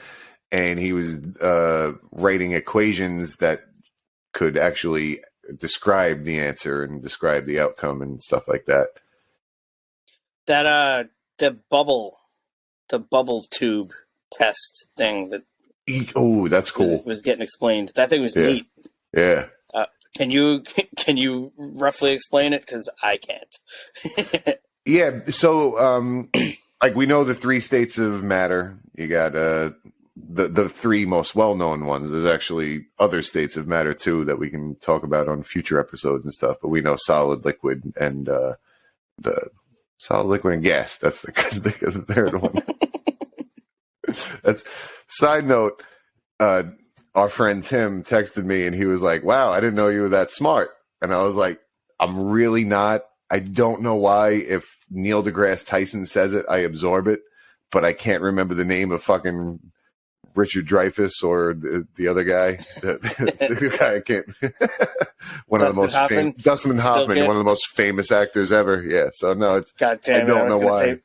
and he was writing equations that could actually describe the answer and describe the outcome and stuff like that. That the bubble tube test thing that that's cool. Was getting explained. That thing was neat. Yeah. Can you roughly explain it? Because I can't. Yeah. So, like, we know the 3 states of matter. You got the 3 most well-known ones. There's actually other states of matter too that we can talk about on future episodes and stuff. But we know solid, liquid, and the solid, liquid, and gas. That's the third one. That's side note. Our friend Tim texted me, and he was like, "Wow, I didn't know you were that smart." And I was like, "I'm really not. I don't know why. If Neil deGrasse Tyson says it, I absorb it, but I can't remember the name of fucking Richard Dreyfuss or the other guy. The guy I can't. One of the most famous. Dustin Hoffman, one of the most famous actors ever. Yeah. So no, it's. God damn it, I don't know why.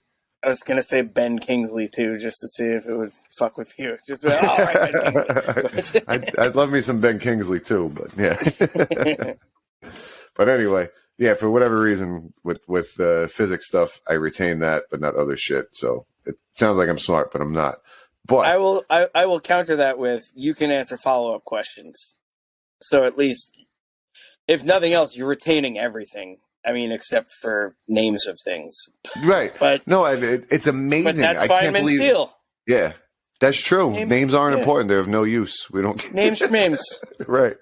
I was gonna say Ben Kingsley too, just to see if it would fuck with you. Just be like, oh, all right, Ben Kingsley. I'd love me some Ben Kingsley too, but yeah. But anyway, yeah. For whatever reason, with the physics stuff, I retain that, but not other shit. So it sounds like I'm smart, but I'm not. But I will counter that with you can answer follow-up questions. So at least, if nothing else, you're retaining everything. I mean, except for names of things. Right. But no, it's amazing. But that's I can't Feynman's believe. deal. Yeah, that's true. Names aren't important. They're of no use. We don't. Names. Right.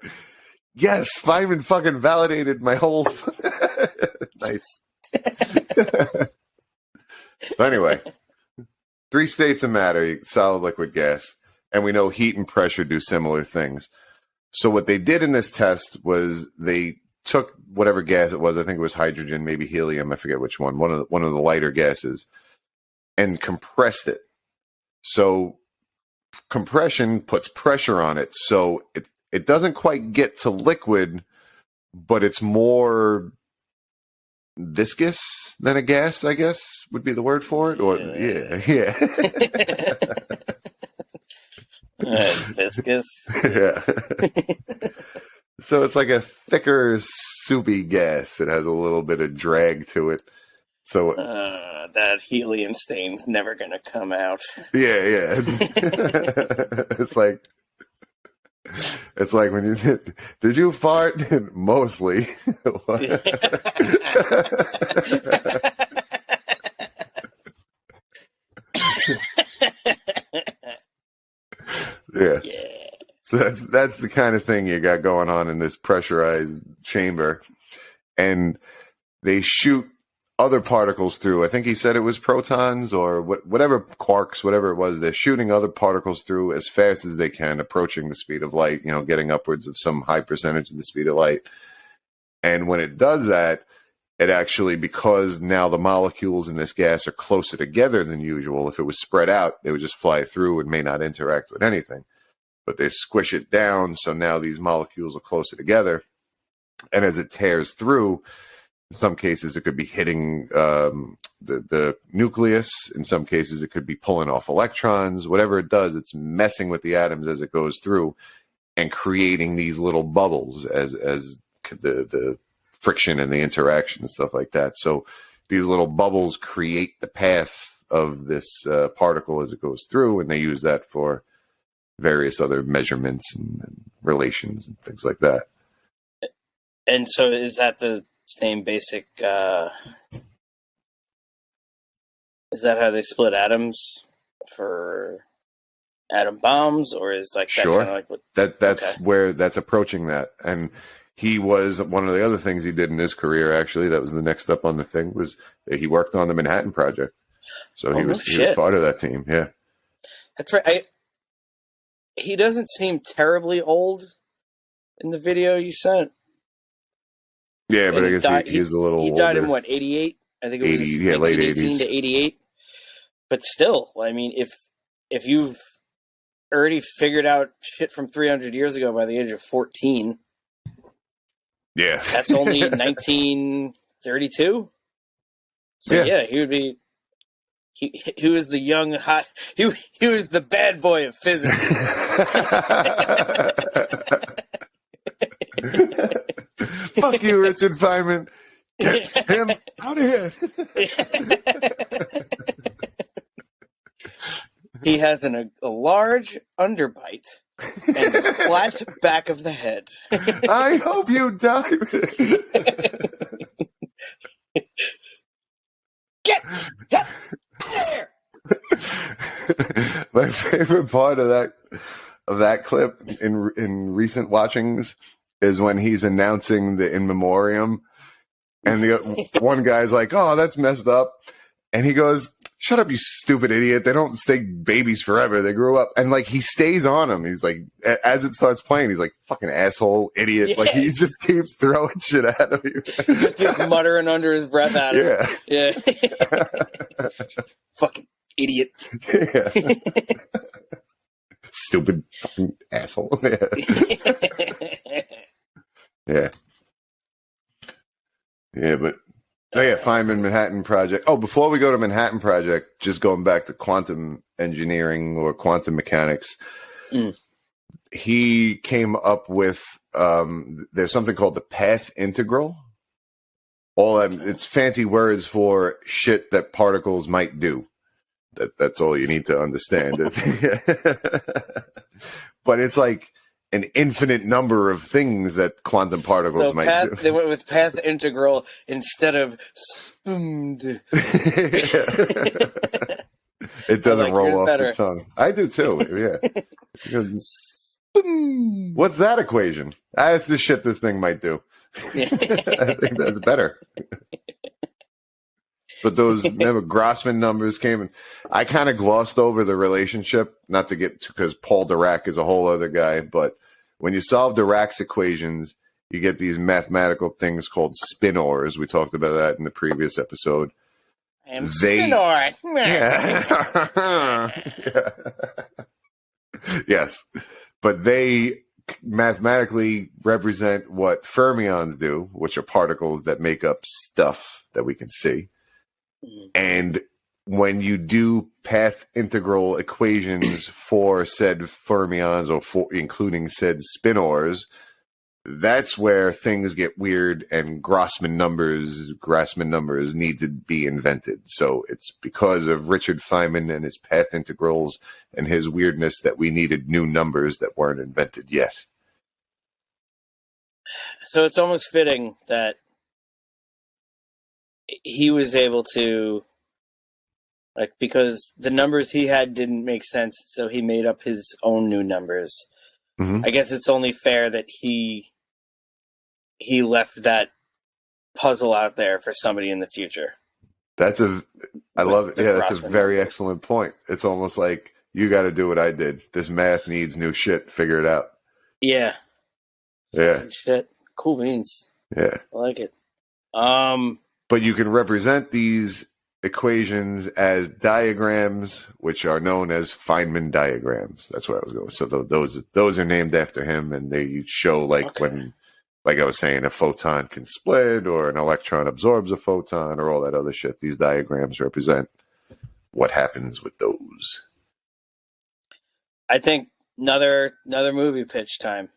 Yes, Feynman fucking validated my whole. Nice. So anyway, 3 states of matter: solid, liquid, gas, and we know heat and pressure do similar things. So what they did in this test was they took whatever gas it was. I think it was hydrogen, maybe helium. I forget which one. One of the lighter gases, and compressed it. So compression puts pressure on it. So it doesn't quite get to liquid, but it's more viscous than a gas, I guess would be the word for it. Or yeah. It's viscous. Yeah. So it's like a thicker, soupy gas. It has a little bit of drag to it. So that helium stain's never gonna come out. Yeah. It's like when you did you fart? Mostly. Yeah. So that's the kind of thing you got going on in this pressurized chamber. And they shoot other particles through. I think he said it was protons or whatever, quarks, whatever it was. They're shooting other particles through as fast as they can, approaching the speed of light, getting upwards of some high percentage of the speed of light. And when it does that, it actually, because now the molecules in this gas are closer together than usual, if it was spread out, they would just fly through and may not interact with anything. But they squish it down, so now these molecules are closer together. And as it tears through, in some cases it could be hitting the nucleus. In some cases it could be pulling off electrons. Whatever it does, it's messing with the atoms as it goes through and creating these little bubbles as the friction and the interaction and stuff like that. So these little bubbles create the path of this particle as it goes through, and they use that for various other measurements and relations and things like that. And so is that the same basic, is that how they split atoms for atom bombs, or is like that kind of like what, that's where that's approaching that. And he was, one of the other things he did in his career, actually, that was the next step on the thing, was that he worked on the Manhattan Project. So he was part of that team. Yeah. That's right. He doesn't seem terribly old in the video you sent. Yeah, but I guess he's a little older. He died in what, 88? I think it was 80, yeah, late 1918 80s to 88. But still, I mean, if you've already figured out shit from 300 years ago by the age of 14, yeah, that's only 1932. So yeah, he would be. He was the young hot. He was the bad boy of physics. Fuck you, Richard Feynman. Get him out of here. He has a large underbite and a flat back of the head. I hope you die. Get there. My favorite part of that clip in recent watchings is when he's announcing the in memoriam, and the one guy's like, "Oh, that's messed up," and he goes, "Shut up, you stupid idiot! They don't stay babies forever. They grew up." And like he stays on him. He's like, as it starts playing, he's like, "Fucking asshole, idiot!" Yeah. Like he just keeps throwing shit at him. He just keeps muttering under his breath at him. Yeah. Fucking idiot. Yeah. Stupid fucking asshole. Yeah. Yeah, but So yeah, Feynman Manhattan Project. Oh, before we go to Manhattan Project, just going back to quantum engineering or quantum mechanics, he came up with there's something called the path integral. It's fancy words for shit that particles might do. That's all you need to understand. But it's like an infinite number of things that quantum particles might do. They went with path integral instead of spooned. It doesn't roll off the tongue. I do too. Yeah. What's that equation? That's the shit this thing might do. I think that's better. But those Grossman numbers came, and I kind of glossed over the relationship, not to get because Paul Dirac is a whole other guy. But when you solve Dirac's equations, you get these mathematical things called spinors. We talked about that in the previous episode. I am spinor. Yes, but they mathematically represent what fermions do, which are particles that make up stuff that we can see. And when you do path integral equations for said fermions or for including said spinors, that's where things get weird and Grassmann numbers need to be invented. So it's because of Richard Feynman and his path integrals and his weirdness that we needed new numbers that weren't invented yet. So it's almost fitting that he was able to, like, because the numbers he had didn't make sense, so he made up his own new numbers. I guess it's only fair that he left that puzzle out there for somebody in the future. I love it. Yeah, that's a very excellent point. It's almost like you got to do what I did. This math needs new shit. Figure it out. Yeah. Yeah. Shit. Cool beans. Yeah. I like it. But you can represent these equations as diagrams, which are known as Feynman diagrams. That's where I was going. So those are named after him, and they show when, like I was saying, a photon can split or an electron absorbs a photon or all that other shit. These diagrams represent what happens with those. I think another movie pitch time.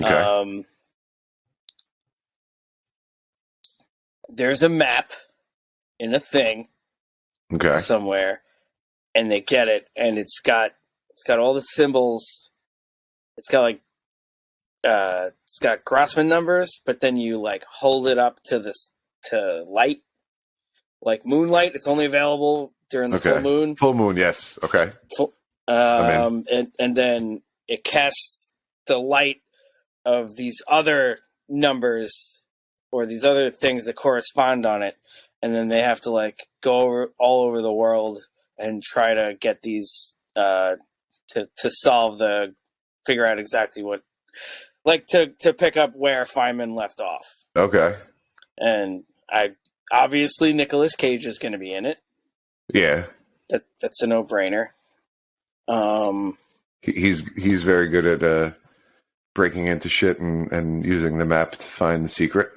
Okay. There's a map in a thing somewhere, and they get it, and it's got all the symbols. It's got it's got Grassmann numbers, but then you like hold it up to light, like moonlight. It's only available during the full moon. Full moon, yes. Okay. And then it casts the light of these other numbers or these other things that correspond on it, and then they have to like go all over the world and try to get these to figure out exactly what, like to pick up where Feynman left off. Okay. And obviously Nicolas Cage is going to be in it. Yeah. That's a no-brainer. He's very good at breaking into shit and using the map to find the secret.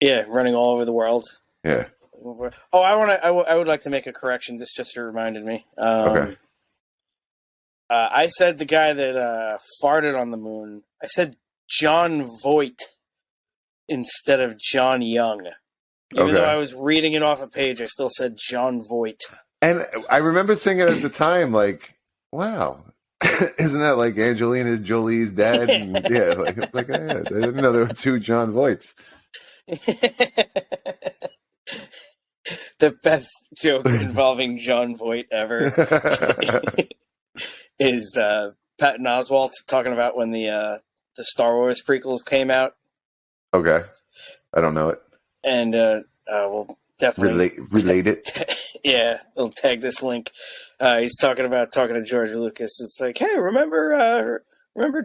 Yeah, running all over the world. Yeah. Oh, I would like to make a correction. This just reminded me. Okay. I said the guy that farted on the moon. I said John Voight instead of John Young. Even though I was reading it off a page, I still said John Voight. And I remember thinking at the time, like, wow, isn't that like Angelina Jolie's dad? And, yeah, I didn't know there were two John Voights. The best joke involving John Voight ever is Patton Oswalt talking about when the Star Wars prequels came out. Okay, I don't know it, and we'll definitely relate it. Yeah, we'll tag this link. He's talking to George Lucas. It's like, hey, remember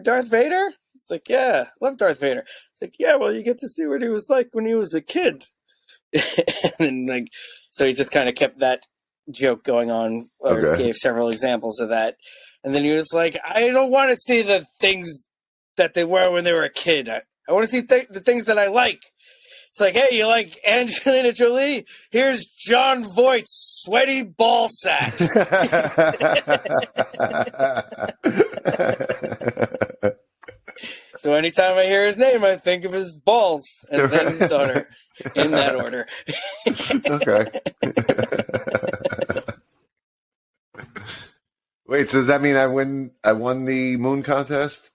Darth Vader? It's like, yeah, love Darth Vader. It's like, yeah, well, you get to see what he was like when he was a kid. And like, so he just kind of kept that joke going on, or gave several examples of that. And then he was like, I don't want to see the things that they were when they were a kid. I want to see the things that I like. It's like, hey, you like Angelina Jolie? Here's John Voight's sweaty ball sack. So anytime I hear his name, I think of his balls and then his daughter, in that order. Okay. Wait, so does that mean I won the moon contest?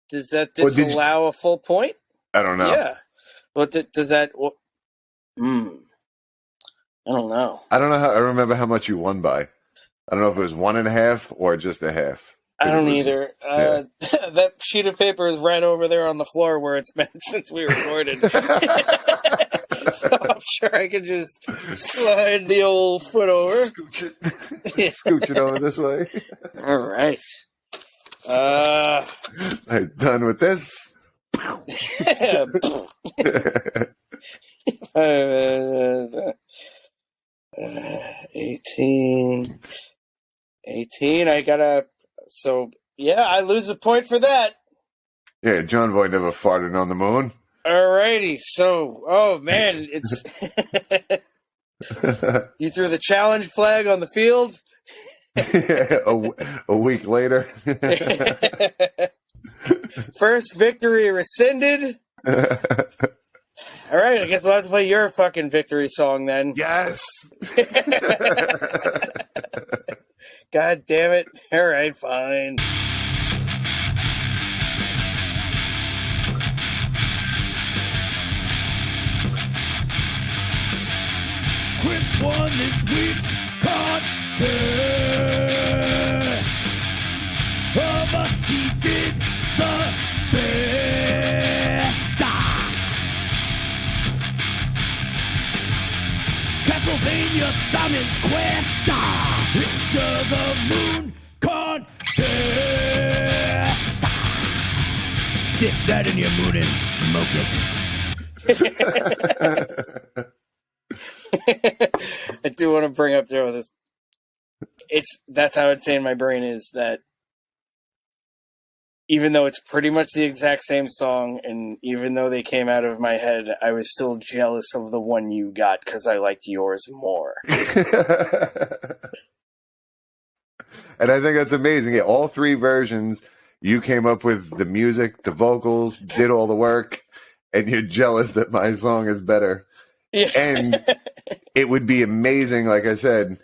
Does that disallow a full point? I don't know. Yeah. Well, does that? I don't know. I don't know how. I remember how much you won by. I don't know if it was 1.5 or just a half. I don't either. Yeah. That sheet of paper is right over there on the floor where it's been since we recorded. So I'm sure I could just slide the old foot over. Scooch it. Scooch it over this way. All right. I'm done with this. 18. I gotta. So yeah, I lose a point for that. Yeah, John Voight never farted on the moon. Alrighty, so oh man, it's you threw the challenge flag on the field. Yeah, a week later. First victory rescinded. All right, I guess we'll have to play your fucking victory song then. Yes. God damn it. All right, fine. Chris won this week's contest. Of us, he did the best. Castlevania Simon's Quest. It's the moon contest. Stick that in your moon and smoke it. I do want to bring up there with this. That's how insane my brain is, that even though it's pretty much the exact same song, and even though they came out of my head, I was still jealous of the one you got because I liked yours more. And I think that's amazing. Yeah, all three versions, you came up with the music, the vocals, did all the work, and you're jealous that my song is better. Yeah. And it would be amazing, like I said,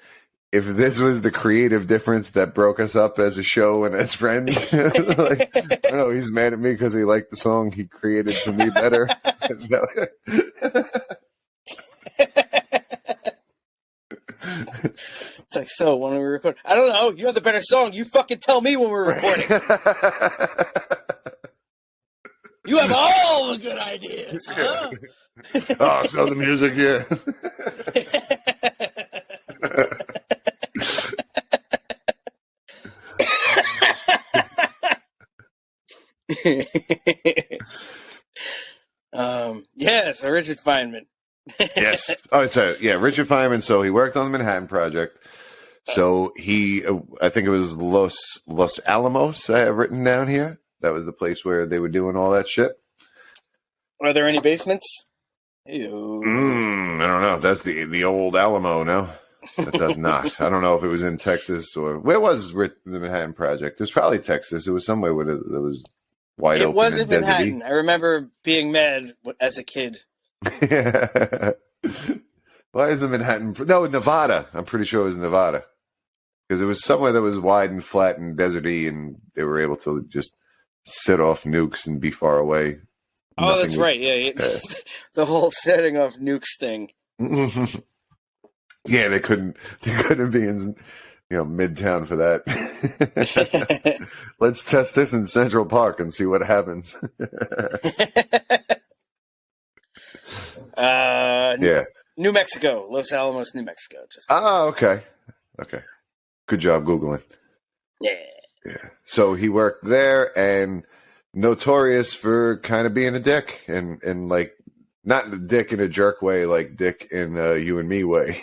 if this was the creative difference that broke us up as a show and as friends. Like, oh, he's mad at me because he liked the song he created for me better. It's like, so when we record, I don't know, you have the better song. You fucking tell me when we're recording. You have all the good ideas, huh? Oh, so the music, yeah. Yeah, so Richard Feynman. Yes. Oh, so yeah, Richard Feynman. So he worked on the Manhattan Project. So he, I think it was Los Alamos. I have written down here. That was the place where they were doing all that shit. Are there any basements? I don't know. That's the old Alamo. No, it does not. I don't know if it was in Texas or where was the Manhattan Project. It was probably Texas. It was somewhere where it was wide open. It was in deserty. Manhattan. I remember being mad as a kid. Yeah. Why is the Manhattan? No, Nevada. I'm pretty sure it was Nevada because it was somewhere that was wide and flat and deserty, and they were able to just set off nukes and be far away. Oh, that's right. Yeah. The whole setting off nukes thing. Yeah, they couldn't be in, Midtown for that. Let's test this in Central Park and see what happens. Yeah. New Mexico, Los Alamos, New Mexico. Okay. Good job Googling. Yeah. So he worked there and notorious for kind of being a dick and like not a dick in a jerk way, like dick in a you and me way.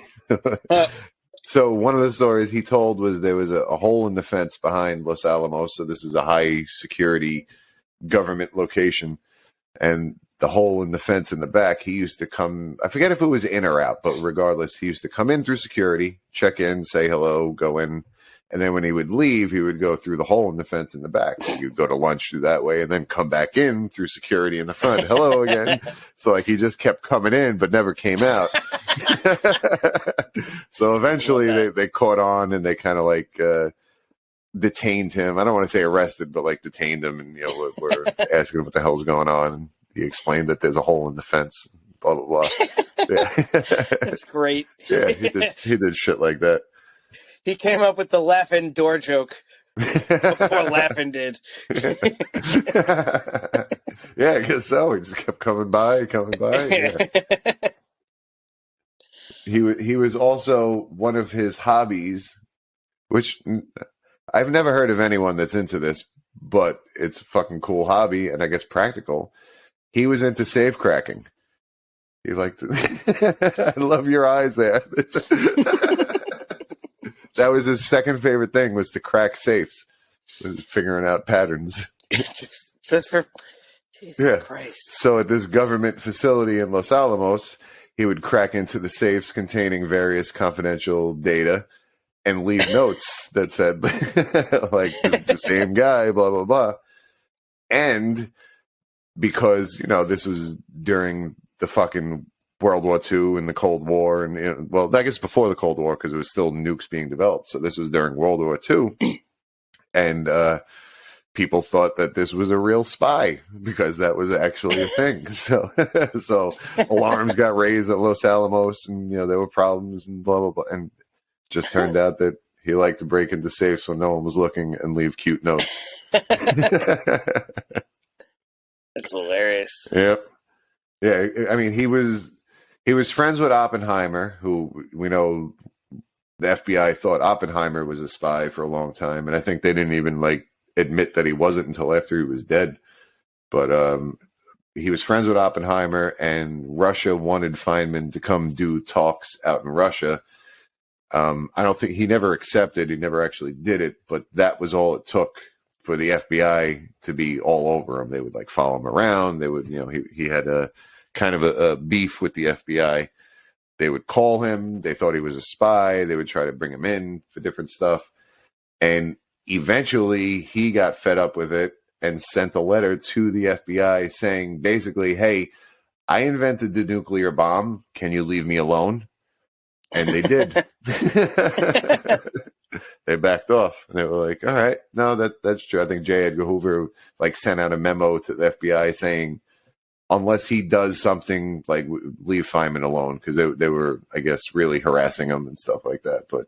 So one of the stories he told was there was a hole in the fence behind Los Alamos. So this is a high security government location, and the hole in the fence in the back, he used to come, I forget if it was in or out, but regardless, he used to come in through security, check in, say hello, go in. And then when he would leave, he would go through the hole in the fence in the back. He would go to lunch through that way and then come back in through security in the front. Hello again. So like he just kept coming in but never came out. So eventually they caught on and they kind of like detained him. I don't want to say arrested, but like detained him, and we're asking him what the hell's going on. And he explained that there's a hole in the fence, blah blah blah. Yeah. That's great. Yeah, he did shit like that. He came up with the laughing door joke before laughing did. Yeah, I guess so. He just kept coming by. Yeah. He was also, one of his hobbies, which I've never heard of anyone that's into this, but it's a fucking cool hobby and I guess practical. He was into safe cracking. He liked I love your eyes there. That was his second favorite thing, was to crack safes, was figuring out patterns. Just for Jesus Christ. So at this government facility in Los Alamos, he would crack into the safes containing various confidential data and leave notes that said, like, this is the same guy, blah, blah, blah. And because, this was during the fucking World War II and the Cold War, and well, I guess before the Cold War, because it was still nukes being developed. So this was during World War II, and people thought that this was a real spy because that was actually a thing. So alarms got raised at Los Alamos, and there were problems and blah blah blah. And just turned out that he liked to break into safes when no one was looking and leave cute notes. That's hilarious. Yep. Yeah, I mean, he was friends with Oppenheimer, who we know the FBI thought Oppenheimer was a spy for a long time, and I think they didn't even admit that he wasn't until after he was dead. But he was friends with Oppenheimer, and Russia wanted Feynman to come do talks out in Russia. I don't think he never accepted. He never actually did it, but that was all it took for the FBI to be all over him. They would follow him around. They would, he had a kind of a beef with the FBI. They would call him. They thought he was a spy. They would try to bring him in for different stuff. And eventually he got fed up with it and sent a letter to the FBI saying basically, hey, I invented the nuclear bomb. Can you leave me alone? And they did. They backed off, and they were like, all right, no, that's true. I think J. Edgar Hoover sent out a memo to the FBI saying, unless he does something, leave Feynman alone, because they were, I guess, really harassing him and stuff like that. But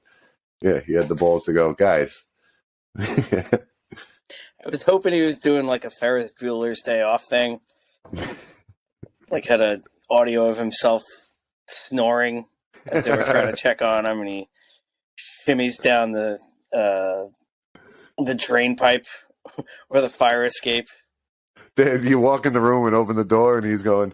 yeah, he had the balls to go, guys. I was hoping he was doing a Ferris Bueller's Day Off thing. Had an audio of himself snoring as they were trying to check on him, and he shimmies down the drain pipe or the fire escape. You walk in the room and open the door, and he's going,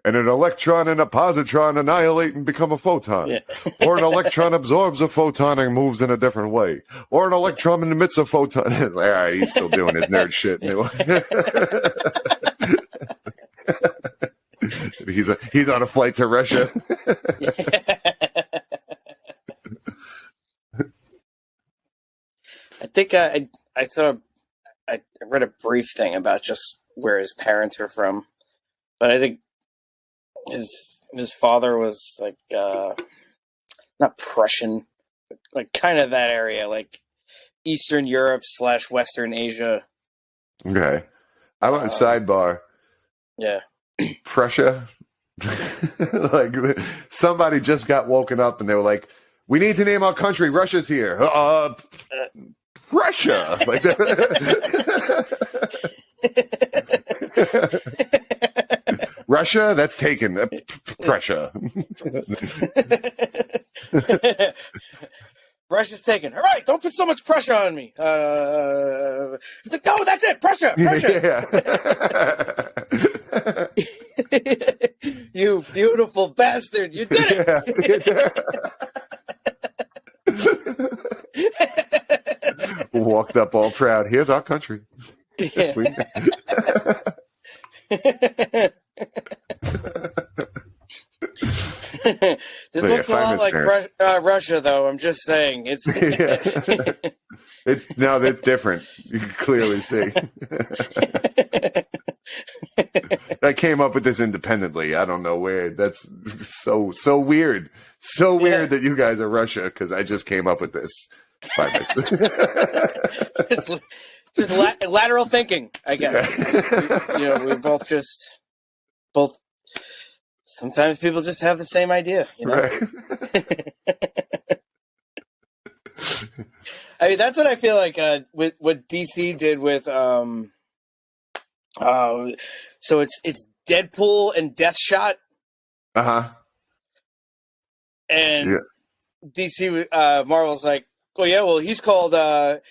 and an electron and a positron annihilate and become a photon. Yeah. Or an electron absorbs a photon and moves in a different way. Or an electron emits a photon. It's all right, he's still doing his nerd shit. He's on a flight to Russia. I think I read a brief thing about just where his parents were from, but I think his father was not Prussian, but kind of that area, Eastern Europe / Western Asia. Okay, I want a sidebar. Yeah, Prussia. Somebody just got woken up and they were like, "We need to name our country. Russia's here." Russia, Russia, that's taken. Prussia. Russia's taken. All right, don't put so much pressure on me. It's like, no, that's it. Prussia. Yeah. You beautiful bastard. You did it. Walked up all proud. Here's our country. Yeah. This looks a lot like Russia, though. I'm just saying. It's it's different. You can clearly see. I came up with this independently. I don't know where. That's so weird. So weird that you guys are Russia, because I just came up with this by myself. just lateral thinking, I guess. We both. Sometimes people just have the same idea, Right. I mean, that's what I feel like with what DC did with so it's Deadpool and Deathshot. And DC Marvel's like, oh yeah, well he's called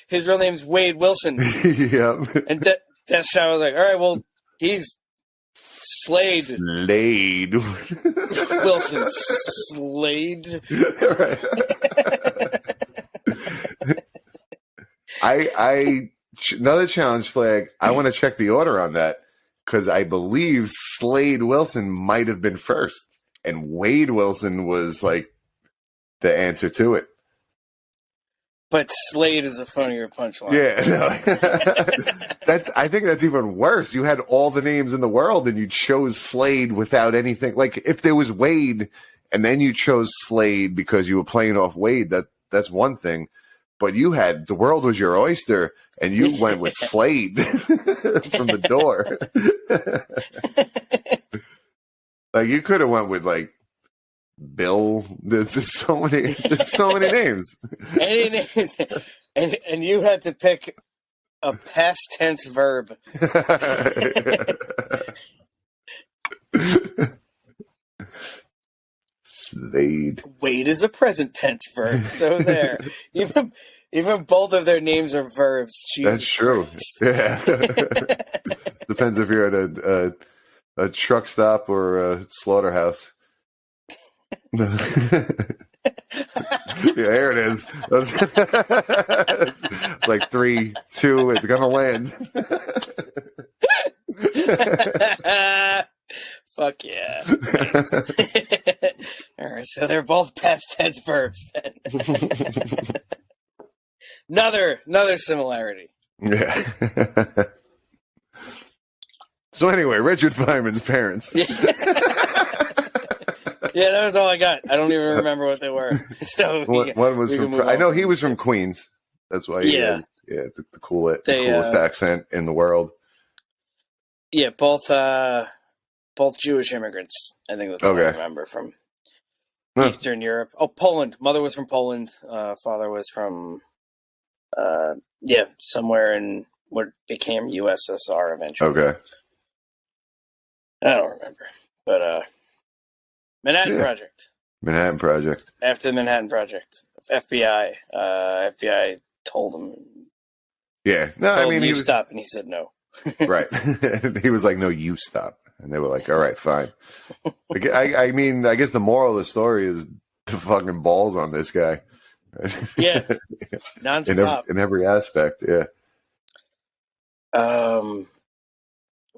his real name's Wade Wilson. Yeah. And Deathshot was like, all right, well he's Slade Wilson. Slade. Right. I another challenge flag. I want to check the order on that, because I believe Slade Wilson might have been first, and Wade Wilson was like the answer to it. But Slade is a funnier punchline. Yeah, no. I think that's even worse. You had all the names in the world, and you chose Slade without anything. Like, if there was Wade, and then you chose Slade because you were playing off Wade, that's one thing. But you had the world was your oyster, and you went with Slade from the door. Like, you could have went with like Bill. There's so many names. Any names, and you had to pick a past tense verb. Slade. Wade is a present tense verb. So there, even both of their names are verbs. Jesus That's true. Christ. Yeah. Depends if you're at a truck stop or a slaughterhouse. Yeah, there it is. It's like 3, 2. It's gonna land. Fuck yeah! Nice. All right, so they're both past tense verbs then. Another similarity. Yeah. So anyway, Richard Feynman's parents. Yeah, that was all I got. I don't even remember what they were. So one was from. I know he was from Queens. That's why he has the coolest accent in the world. Yeah, both Jewish immigrants. I think that's what I remember from Eastern Europe. Oh, Poland. Mother was from Poland. Father was from somewhere in what became USSR eventually. Okay. I don't remember, but Manhattan Project. After the Manhattan Project, FBI. FBI told him. Yeah. No, I mean, he stop, and he said no. Right. He was like, "No, you stop," and they were like, "All right, fine." I mean, I guess the moral of the story is the fucking balls on this guy. Yeah. Nonstop. In every aspect. Yeah.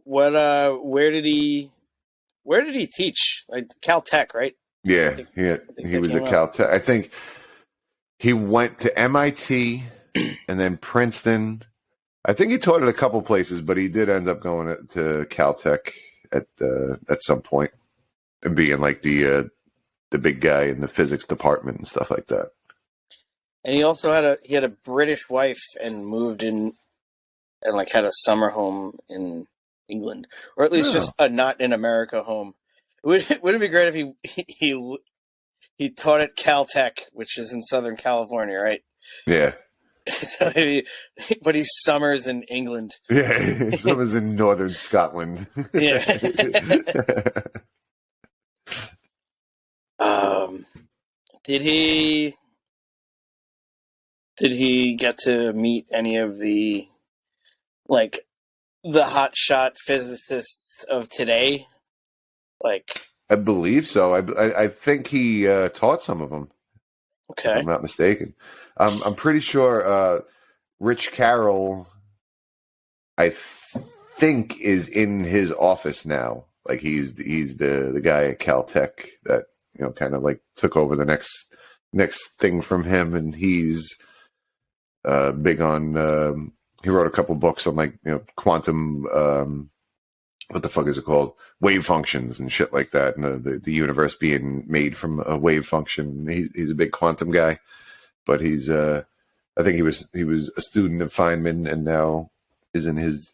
Where did he teach? Like Caltech, right? Yeah, he was at Caltech. I think he went to MIT and then Princeton. I think he taught at a couple places, but he did end up going to Caltech at some point and being like the big guy in the physics department and stuff like that. And he also had a British wife and moved in and like had a summer home in England, or at least just a not in America home. Wouldn't it be great if he taught at Caltech, which is in Southern California, right? Yeah. So but he summers in England. Yeah, summers in northern Scotland. Yeah. Did he get to meet any of the hotshot physicists of today? I believe so. I think he taught some of them. Okay, if I'm not mistaken. I'm pretty sure Rich Carroll. I think is in his office now. Like he's the guy at Caltech that, you know, kind of like took over the next thing from him, and he's big on. He wrote a couple books on, like, you know, quantum. What the fuck is it called? Wave functions and shit like that, and the universe being made from a wave function. He's a big quantum guy, but he's I think he was a student of Feynman, and now is in his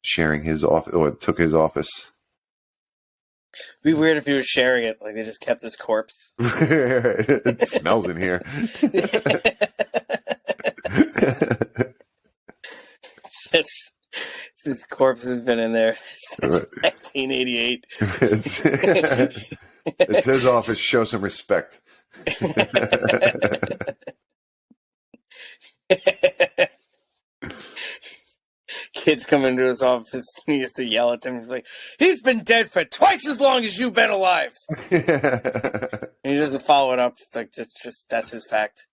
sharing his office, or took his office. It'd be weird if he was sharing it, like they just kept his corpse. It smells in here. His corpse has been in there since 1988. It's his office. Show some respect. Kids come into his office and he used to yell at them. He's like, he's been dead for twice as long as you've been alive. And he doesn't follow it up. Like, just that's his fact.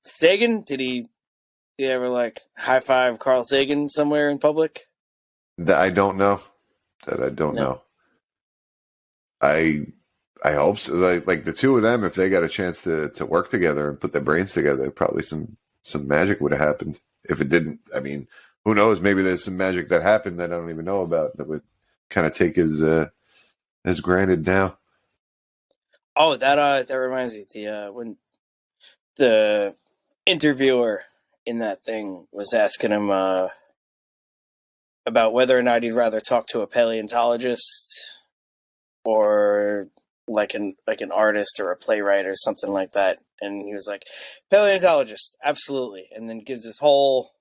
Sagan, did he ever, like, high five Carl Sagan somewhere in public? That I don't know. Know. I hope so. Like the two of them, if they got a chance to work together and put their brains together, probably some magic would have happened. If it didn't, I mean, who knows? Maybe there's some magic that happened that I don't even know about that would kind of take as granted now. Oh, that reminds me. When the interviewer in that thing was asking him about whether or not he'd rather talk to a paleontologist or like an artist or a playwright or something like that, and he was like, paleontologist, absolutely, and then gives this whole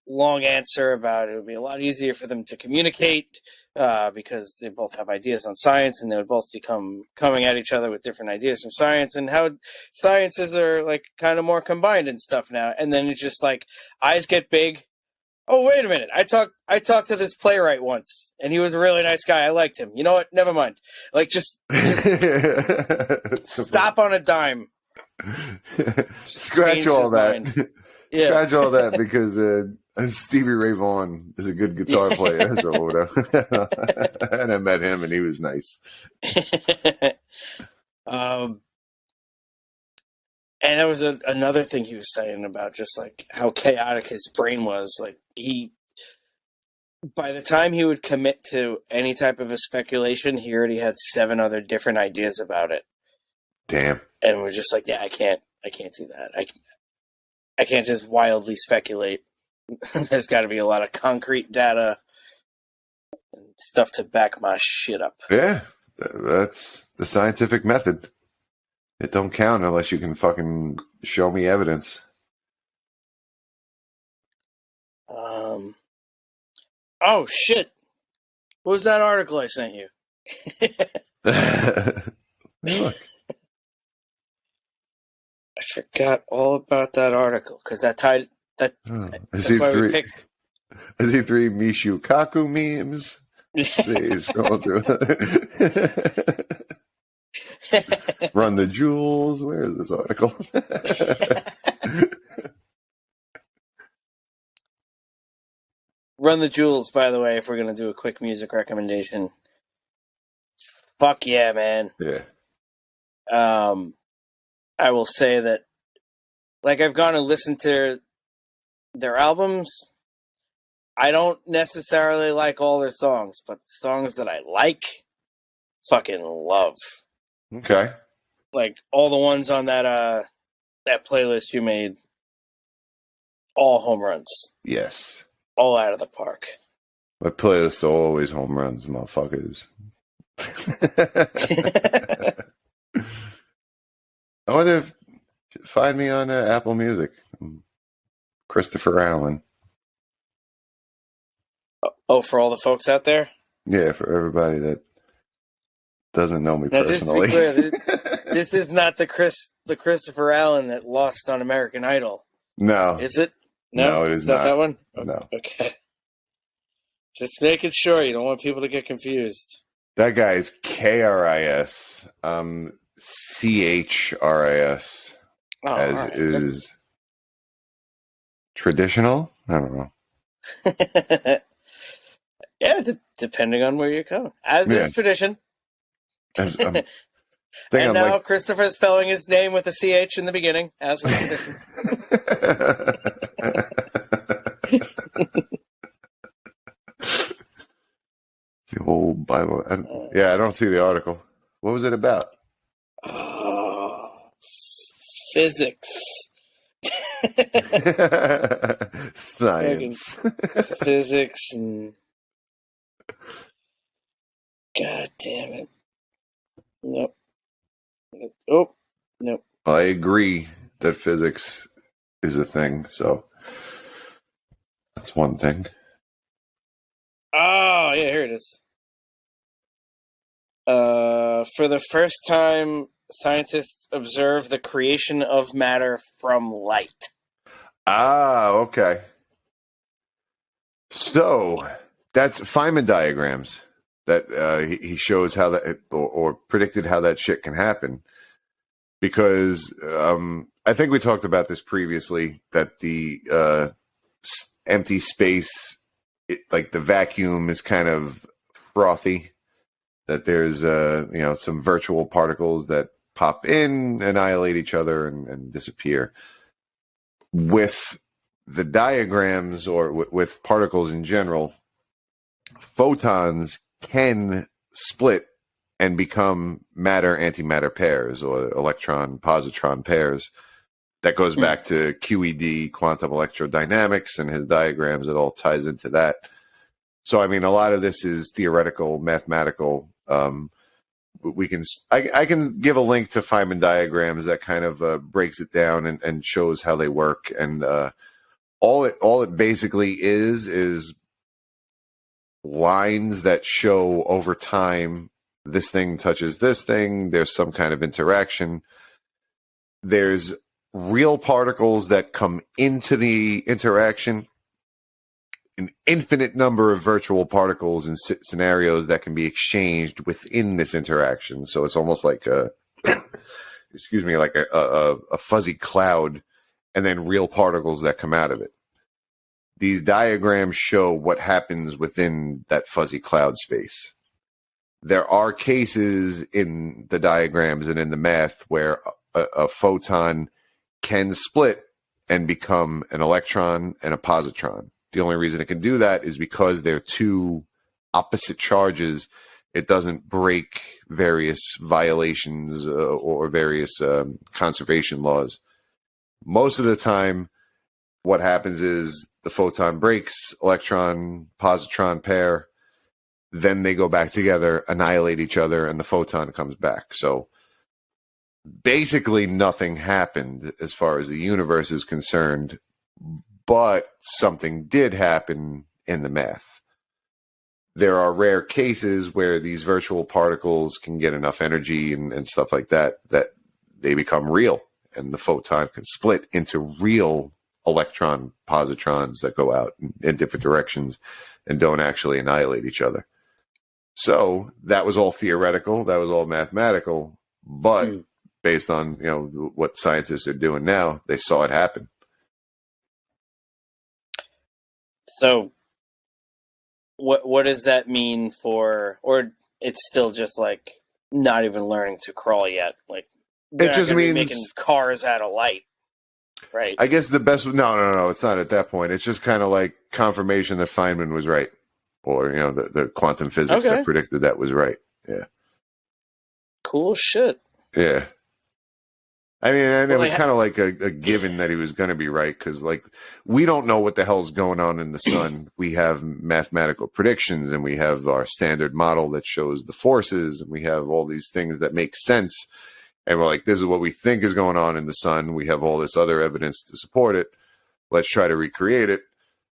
long answer about it would be a lot easier for them to communicate because they both have ideas on science, and they would both become coming at each other with different ideas from science, and how sciences are like kind of more combined and stuff now. And then it's just like eyes get big. Oh, wait a minute. I talked to this playwright once, and he was a really nice guy. I liked him. You know what? Never mind. Like, just stop on a dime. Scratch all that. Yeah. Scratch all that, because Stevie Ray Vaughan is a good guitar player. So whatever. And I met him, and he was nice. And there was another thing he was saying about just like how chaotic his brain was. Like by the time he would commit to any type of a speculation, he already had 7 other different ideas about it. Damn. And we're just like, yeah, I can't do that. I can't just wildly speculate. There's got to be a lot of concrete data and stuff to back my shit up. Yeah, that's the scientific method. It don't count unless you can fucking show me evidence. Oh, shit. What was that article I sent you? Hey, look. I forgot all about that article, because that tied... that's why we picked... I see 3 Mishu Kaku memes. See, scroll through. Run the Jewels. Where is this article? Run the Jewels, by the way, if we're going to do a quick music recommendation. Fuck yeah, man. Yeah. I will say that, like, I've gone and listened to their albums. I don't necessarily like all their songs, but the songs that I like, fucking love. Okay. Like, all the ones on that playlist you made, all home runs. Yes. All out of the park. My playlists are always home runs, motherfuckers. I wonder if find me on Apple Music. Christopher Allen. Oh, for all the folks out there? Yeah, for everybody that doesn't know me now, personally. Just to be clear, this is not the Christopher Allen that lost on American Idol. No. Is it? No, it is not that one? No. Okay. Just making sure. You don't want people to get confused. That guy's KRIS. CHRIS. Oh, as all right. is traditional. I don't know. Yeah, depending on where you're going. As is tradition. As, and I'm now like... Christopher's spelling his name with a CH in the beginning, as is tradition. The whole Bible. I don't see the article. What was it about? Physics. Science. Physics and... God damn it. Nope. Oh, nope. I agree that physics is a thing, so that's one thing. Oh, yeah, here it is. For the first time, scientists observed the creation of matter from light. Ah, okay. So that's Feynman diagrams that he shows how that or predicted how that shit can happen. Because I think we talked about this previously, that the empty space, like the vacuum, is kind of frothy. That there's some virtual particles that pop in, annihilate each other, and disappear. With the diagrams, or with particles in general, photons can split and become matter-antimatter pairs, or electron-positron pairs. That goes back to QED, quantum electrodynamics, and his diagrams. It all ties into that. So, I mean, a lot of this is theoretical, mathematical. I can give a link to Feynman diagrams that kind of breaks it down and shows how they work. And all it basically is lines that show over time, this thing touches this thing, there's some kind of interaction. There's real particles that come into the interaction, an infinite number of virtual particles and scenarios that can be exchanged within this interaction. So it's almost like a fuzzy cloud, and then real particles that come out of it. These diagrams show what happens within that fuzzy cloud space. There are cases in the diagrams and in the math where a photon can split and become an electron and a positron. The only reason it can do that is because they're two opposite charges. It doesn't break various violations or various conservation laws. Most of the time, what happens is the photon breaks, electron-positron pair, then they go back together, annihilate each other, and the photon comes back. So basically nothing happened as far as the universe is concerned, but something did happen in the math. There are rare cases where these virtual particles can get enough energy and stuff like that they become real, and the photon can split into real electron positrons that go out in different directions and don't actually annihilate each other. So that was all theoretical, that was all mathematical, but based on what scientists are doing now, they saw it happen. So what does that mean for, or it's still just like not even learning to crawl yet? Like it just means making cars out of light, right? I guess the best. No, it's not at that point. It's just kind of like confirmation that Feynman was right, or the quantum physics that predicted that was right. Yeah. Cool shit. Yeah. I mean, and it was kind of like a given that he was going to be right, because like we don't know what the hell's going on in the sun. We have mathematical predictions, and we have our standard model that shows the forces, and we have all these things that make sense. And we're like, this is what we think is going on in the sun. We have all this other evidence to support it. Let's try to recreate it.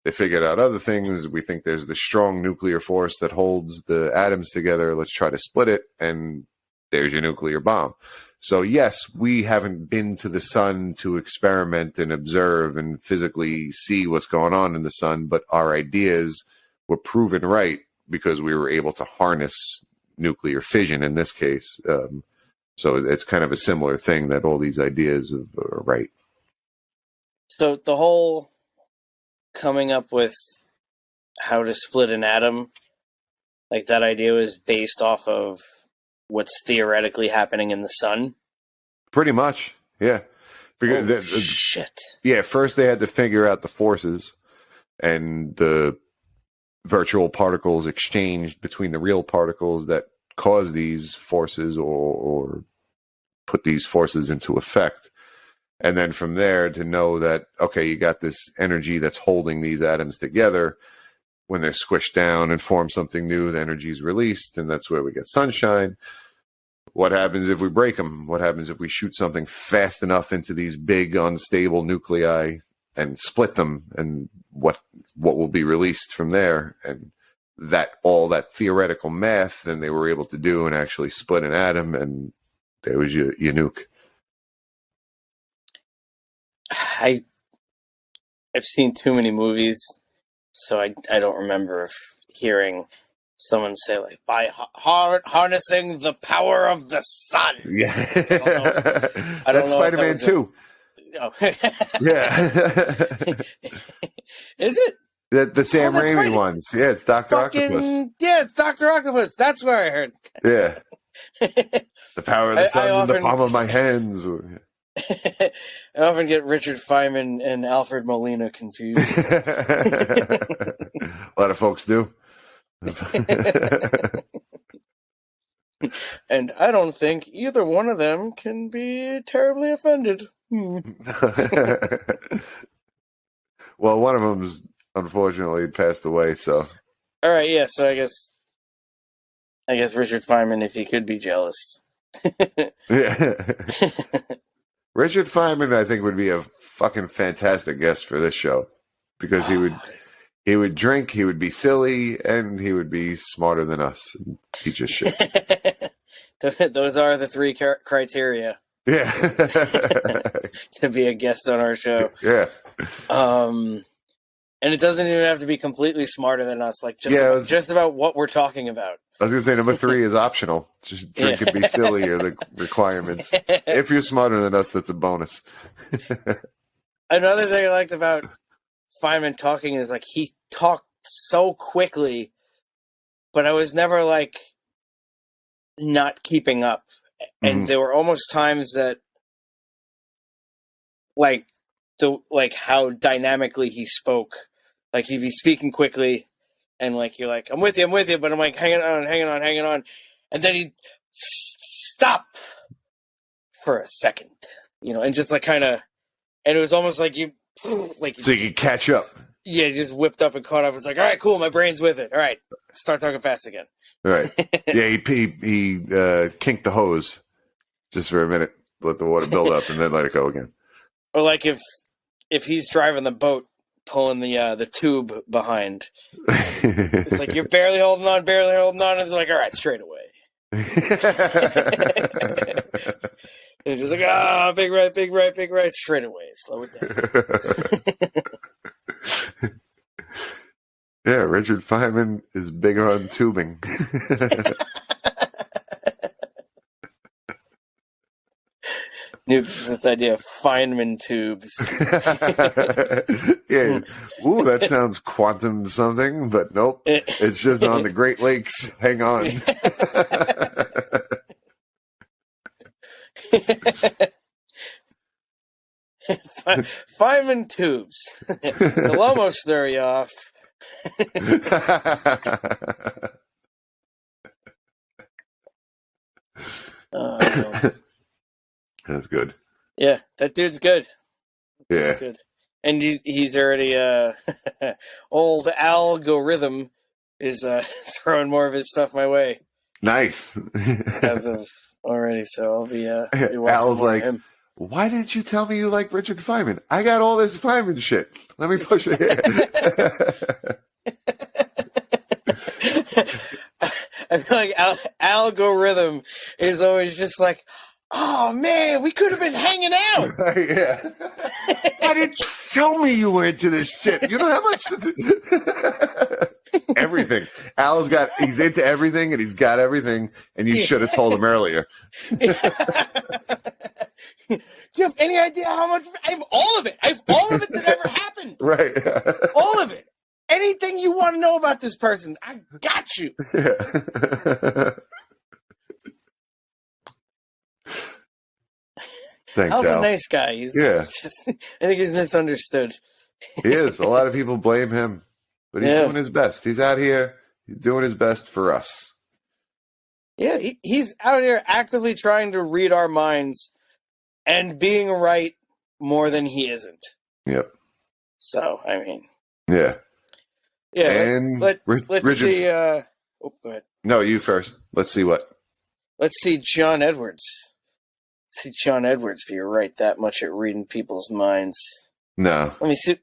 They figured out other things. We think there's this strong nuclear force that holds the atoms together. Let's try to split it, and there's your nuclear bomb. So yes, we haven't been to the sun to experiment and observe and physically see what's going on in the sun, but our ideas were proven right because we were able to harness nuclear fission in this case. So it's kind of a similar thing that all these ideas are right. So the whole coming up with how to split an atom, like that idea was based off of what's theoretically happening in the sun. Pretty much, yeah. Because shit. Yeah, first they had to figure out the forces and the virtual particles exchanged between the real particles that cause these forces or put these forces into effect. And then from there to know that, okay, you got this energy that's holding these atoms together. When they're squished down and form something new, the energy is released, and that's where we get sunshine. What happens if we break them? What happens if we shoot something fast enough into these big, unstable nuclei and split them? And what will be released from there? And all that theoretical math, then they were able to do and actually split an atom, and there was your nuke. I've seen too many movies, so I don't remember hearing someone say, like, by harnessing the power of the sun. Yeah. I don't That's know Spider-Man 2. Oh. Yeah. Is it? The Sam that's Raimi right. ones. Yeah, it's Dr. Octopus. Yeah, it's Dr. Octopus. That's where I heard. Yeah. The power of the sun in the often- palm of my hands. I often get Richard Feynman and Alfred Molina confused. A lot of folks do. And I don't think either one of them can be terribly offended. Well, one of them's unfortunately passed away, so. All right, yeah, so I guess Richard Feynman, if he could be jealous. Yeah. Richard Feynman, I think, would be a fucking fantastic guest for this show, because he would drink, he would be silly, and he would be smarter than us and teach us shit. Those are the three criteria. Yeah. To be a guest on our show. Yeah. And it doesn't even have to be completely smarter than us, like just about what we're talking about. I was going to say number 3 is optional. Just drink and be silly are the requirements. If you're smarter than us, that's a bonus. Another thing I liked about Feynman talking is, like, he talked so quickly, but I was never, like, not keeping up. And there were almost times that, like how dynamically he spoke. Like, he'd be speaking quickly, and, like, you're like, I'm with you, but I'm like, hanging on. And then he'd stop for a second, and just, like, kind of, and it was almost like you, like, so you could catch up. Yeah, just whipped up and caught up. It's like, all right, cool, my brain's with it. All right, start talking fast again. Right. Yeah, he kinked the hose just for a minute, let the water build up, and then let it go again. Or like if he's driving the boat, pulling the tube behind, it's like you're barely holding on. And it's like, all right, straight away. It's just like, big right, straight away, slow it down. Yeah, Richard Feynman is big on tubing. This idea of Feynman tubes. Yeah. Ooh, that sounds quantum something, but nope. It's just on the Great Lakes. Hang on. Feynman tubes. They'll almost throw you off. That's good. Yeah, that dude's good. Yeah. That's good. And he's already old algorithm is throwing more of his stuff my way. Nice. As of already, so I'll be watching Al's more like, of him. why didn't you tell me you like Richard Feynman? I got all this Feynman shit. Let me push it here. I feel like algorithm is always just like, oh man, we could have been hanging out. Yeah. Why didn't you tell me you were into this shit? You know how much? Everything. He's into everything and he's got everything, and you should have told him earlier. Do you have any idea how much? I have all of it. I have all of it that ever happened. Right. All of it. Anything you want to know about this person, I got you. Yeah. Thanks, Al's Al. a nice guy. He's Yeah. I think he's misunderstood. He is. A lot of people blame him, but he's doing his best. He's out here doing his best for us. Yeah, he's out here actively trying to read our minds and being right more than he isn't. Yep. So, I mean. Yeah. Yeah, and let's Richard, see. Go ahead. No, you first. Let's see what. Let's see John Edwards. See John Edwards be right that much at reading people's minds. No. Let me see.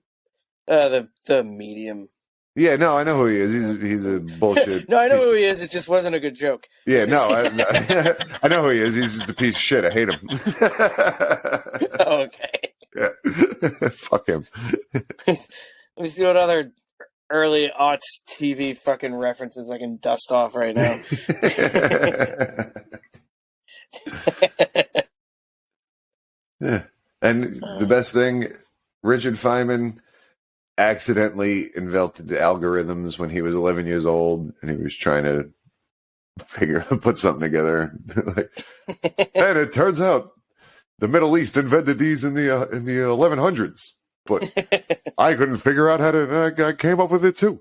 The medium. Yeah, no, I know who he is. He's a bullshit. No, I know who he is. It just wasn't a good joke. Yeah, no, I know who he is. He's just a piece of shit. I hate him. Okay. Yeah. Fuck him. Let me see what other early aughts TV fucking references I can dust off right now. Yeah. And the best thing, Richard Feynman accidentally invented algorithms when he was 11 years old, and he was trying to put something together. And it turns out the Middle East invented these in the 1100s, but I couldn't figure out how to. And I came up with it too.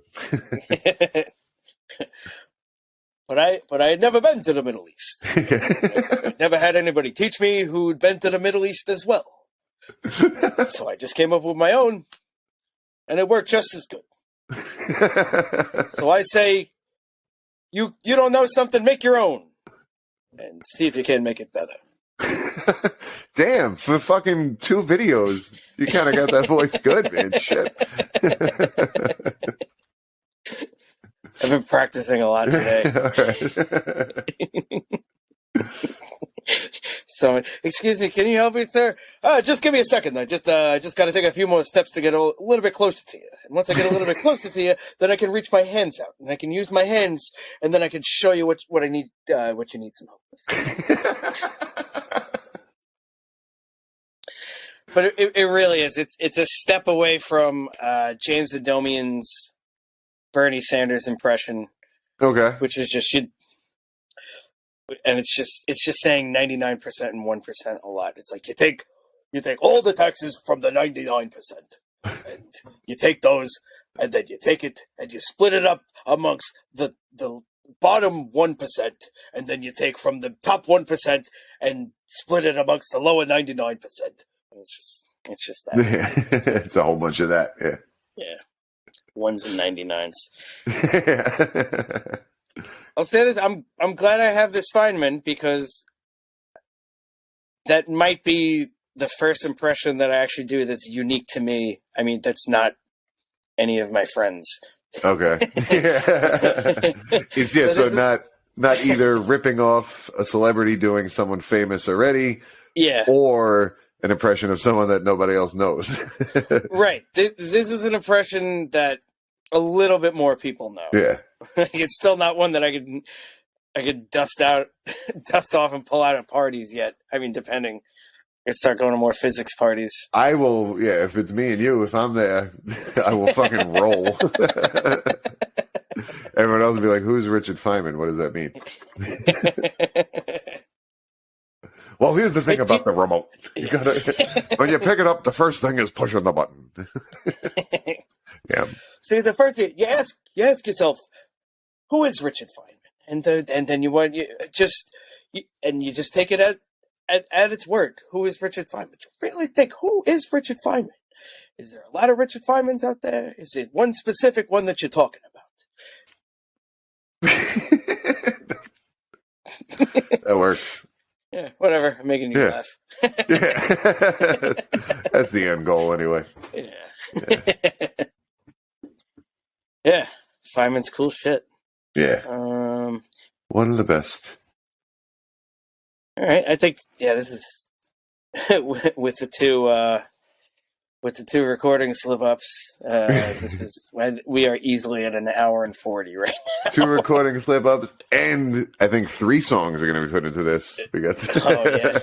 But I had never been to the Middle East. I never had anybody teach me who'd been to the Middle East as well. So I just came up with my own, and it worked just as good. So I say, you don't know something, make your own, and see if you can make it better. Damn, for fucking 2 videos, you kind of got that voice good, man. Shit. I've been practicing a lot today. So, excuse me, can you help me, sir? Just give me a second. I just got to take a few more steps to get a little bit closer to you. And once I get a little bit closer to you, then I can reach my hands out, and I can use my hands, and then I can show you what I need, what you need some help with. But it really is. It's a step away from James Adomian's Bernie Sanders impression. Okay. Which is just and it's just saying 99% and 1% a lot. It's like you take all the taxes from the 99%, and you take those, and then you take it and you split it up amongst the bottom 1%, and then you take from the top 1% and split it amongst the lower 99%. It's just that. It's a whole bunch of that. Yeah. Yeah. 1s and 99s. I'll say this. I'm glad I have this Feynman, because that might be the first impression that I actually do that's unique to me. I mean, that's not any of my friends. Okay. It's so not either ripping off a celebrity doing someone famous already, or an impression of someone that nobody else knows. Right. This is an impression that a little bit more people know. Yeah. It's still not one that I could dust off and pull out at parties yet. I mean, depending. I start going to more physics parties. I will, if it's me and you, if I'm there, I will fucking roll. Everyone else will be like, who's Richard Feynman? What does that mean? Well, here's the thing about the remote. You gotta, when you pick it up, the first thing is pushing the button. Yeah. See, the first thing you ask yourself, who is Richard Feynman? And then you just take it at its word. Who is Richard Feynman? You really think, who is Richard Feynman? Is there a lot of Richard Feynmans out there? Is it one specific one that you're talking about? That works. Yeah, whatever. I'm making you laugh. That's the end goal, anyway. Yeah. Yeah. Feynman's cool shit. Yeah. One of the best. All right. I think, this is with the two with the 2 recording slip-ups. We are easily at an hour and 40 right now. 2 recording slip-ups, and I think 3 songs are going to be put into this. We got. Oh yeah.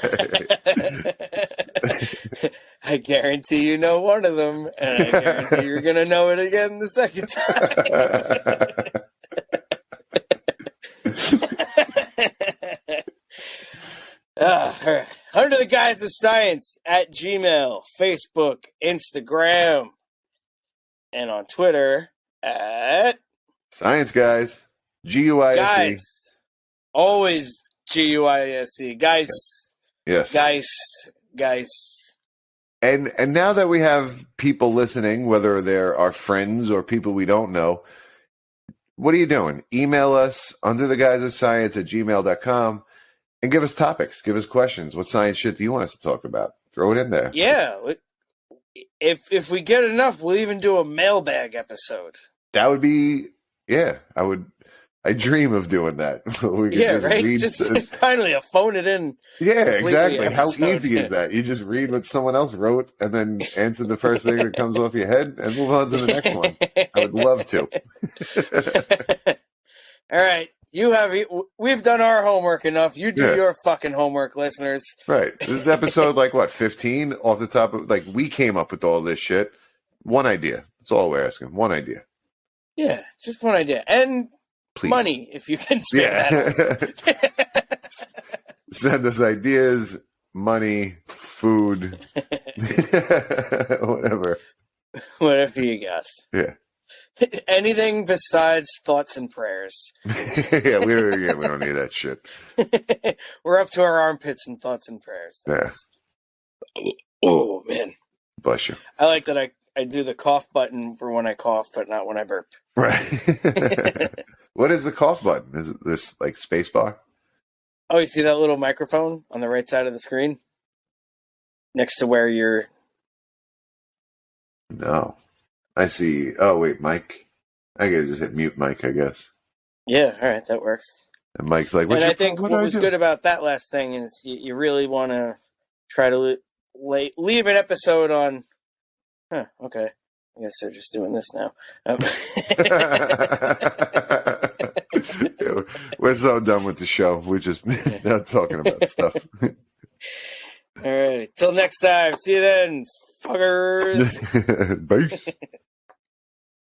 I guarantee you know one of them, and I guarantee you're going to know it again the second time. All right. Under the Guise of Science at Gmail, Facebook, Instagram, and on Twitter at Science Guys. Guise. Guys. Always Guise. Guys. Yes. Guys. And now that we have people listening, whether they're our friends or people we don't know, what are you doing? Email us under the guise of science at gmail.com and give us topics, give us questions. What science shit do you want us to talk about? Throw it in there. Yeah. If we get enough, we'll even do a mailbag episode. That would be, I dream of doing that. We could right? Finally, a phone it in. Yeah, exactly. How episode. easy is that? You just read what someone else wrote and then answer the first thing that comes off your head and move on to the next one. I would love to. All right. We've done our homework enough. You do your fucking homework, listeners. Right. This is episode 15 off the top of, we came up with all this shit. One idea. That's all we're asking. One idea. Yeah, just one idea. And please. Money, if you can spare that. Send us ideas, money, food, whatever. Whatever you guess. Yeah. Anything besides thoughts and prayers. Yeah, we don't need that shit. We're up to our armpits in thoughts and prayers. Yeah. Oh, man. Bless you. I like that I do the cough button for when I cough, but not when I burp. Right. What is the cough button? Is it this space bar? Oh, you see that little microphone on the right side of the screen? Next to where you're... No. I see. Oh, wait, Mike. I gotta just hit mute Mike, I guess. Yeah, all right, that works. And Mike's like, and I think what was good about that last thing is you really want to try to leave an episode on... Huh, okay. I guess they're just doing this now. We're so done with the show. We're just not talking about stuff. All right. Till next time. See you then, fuckers. Bye.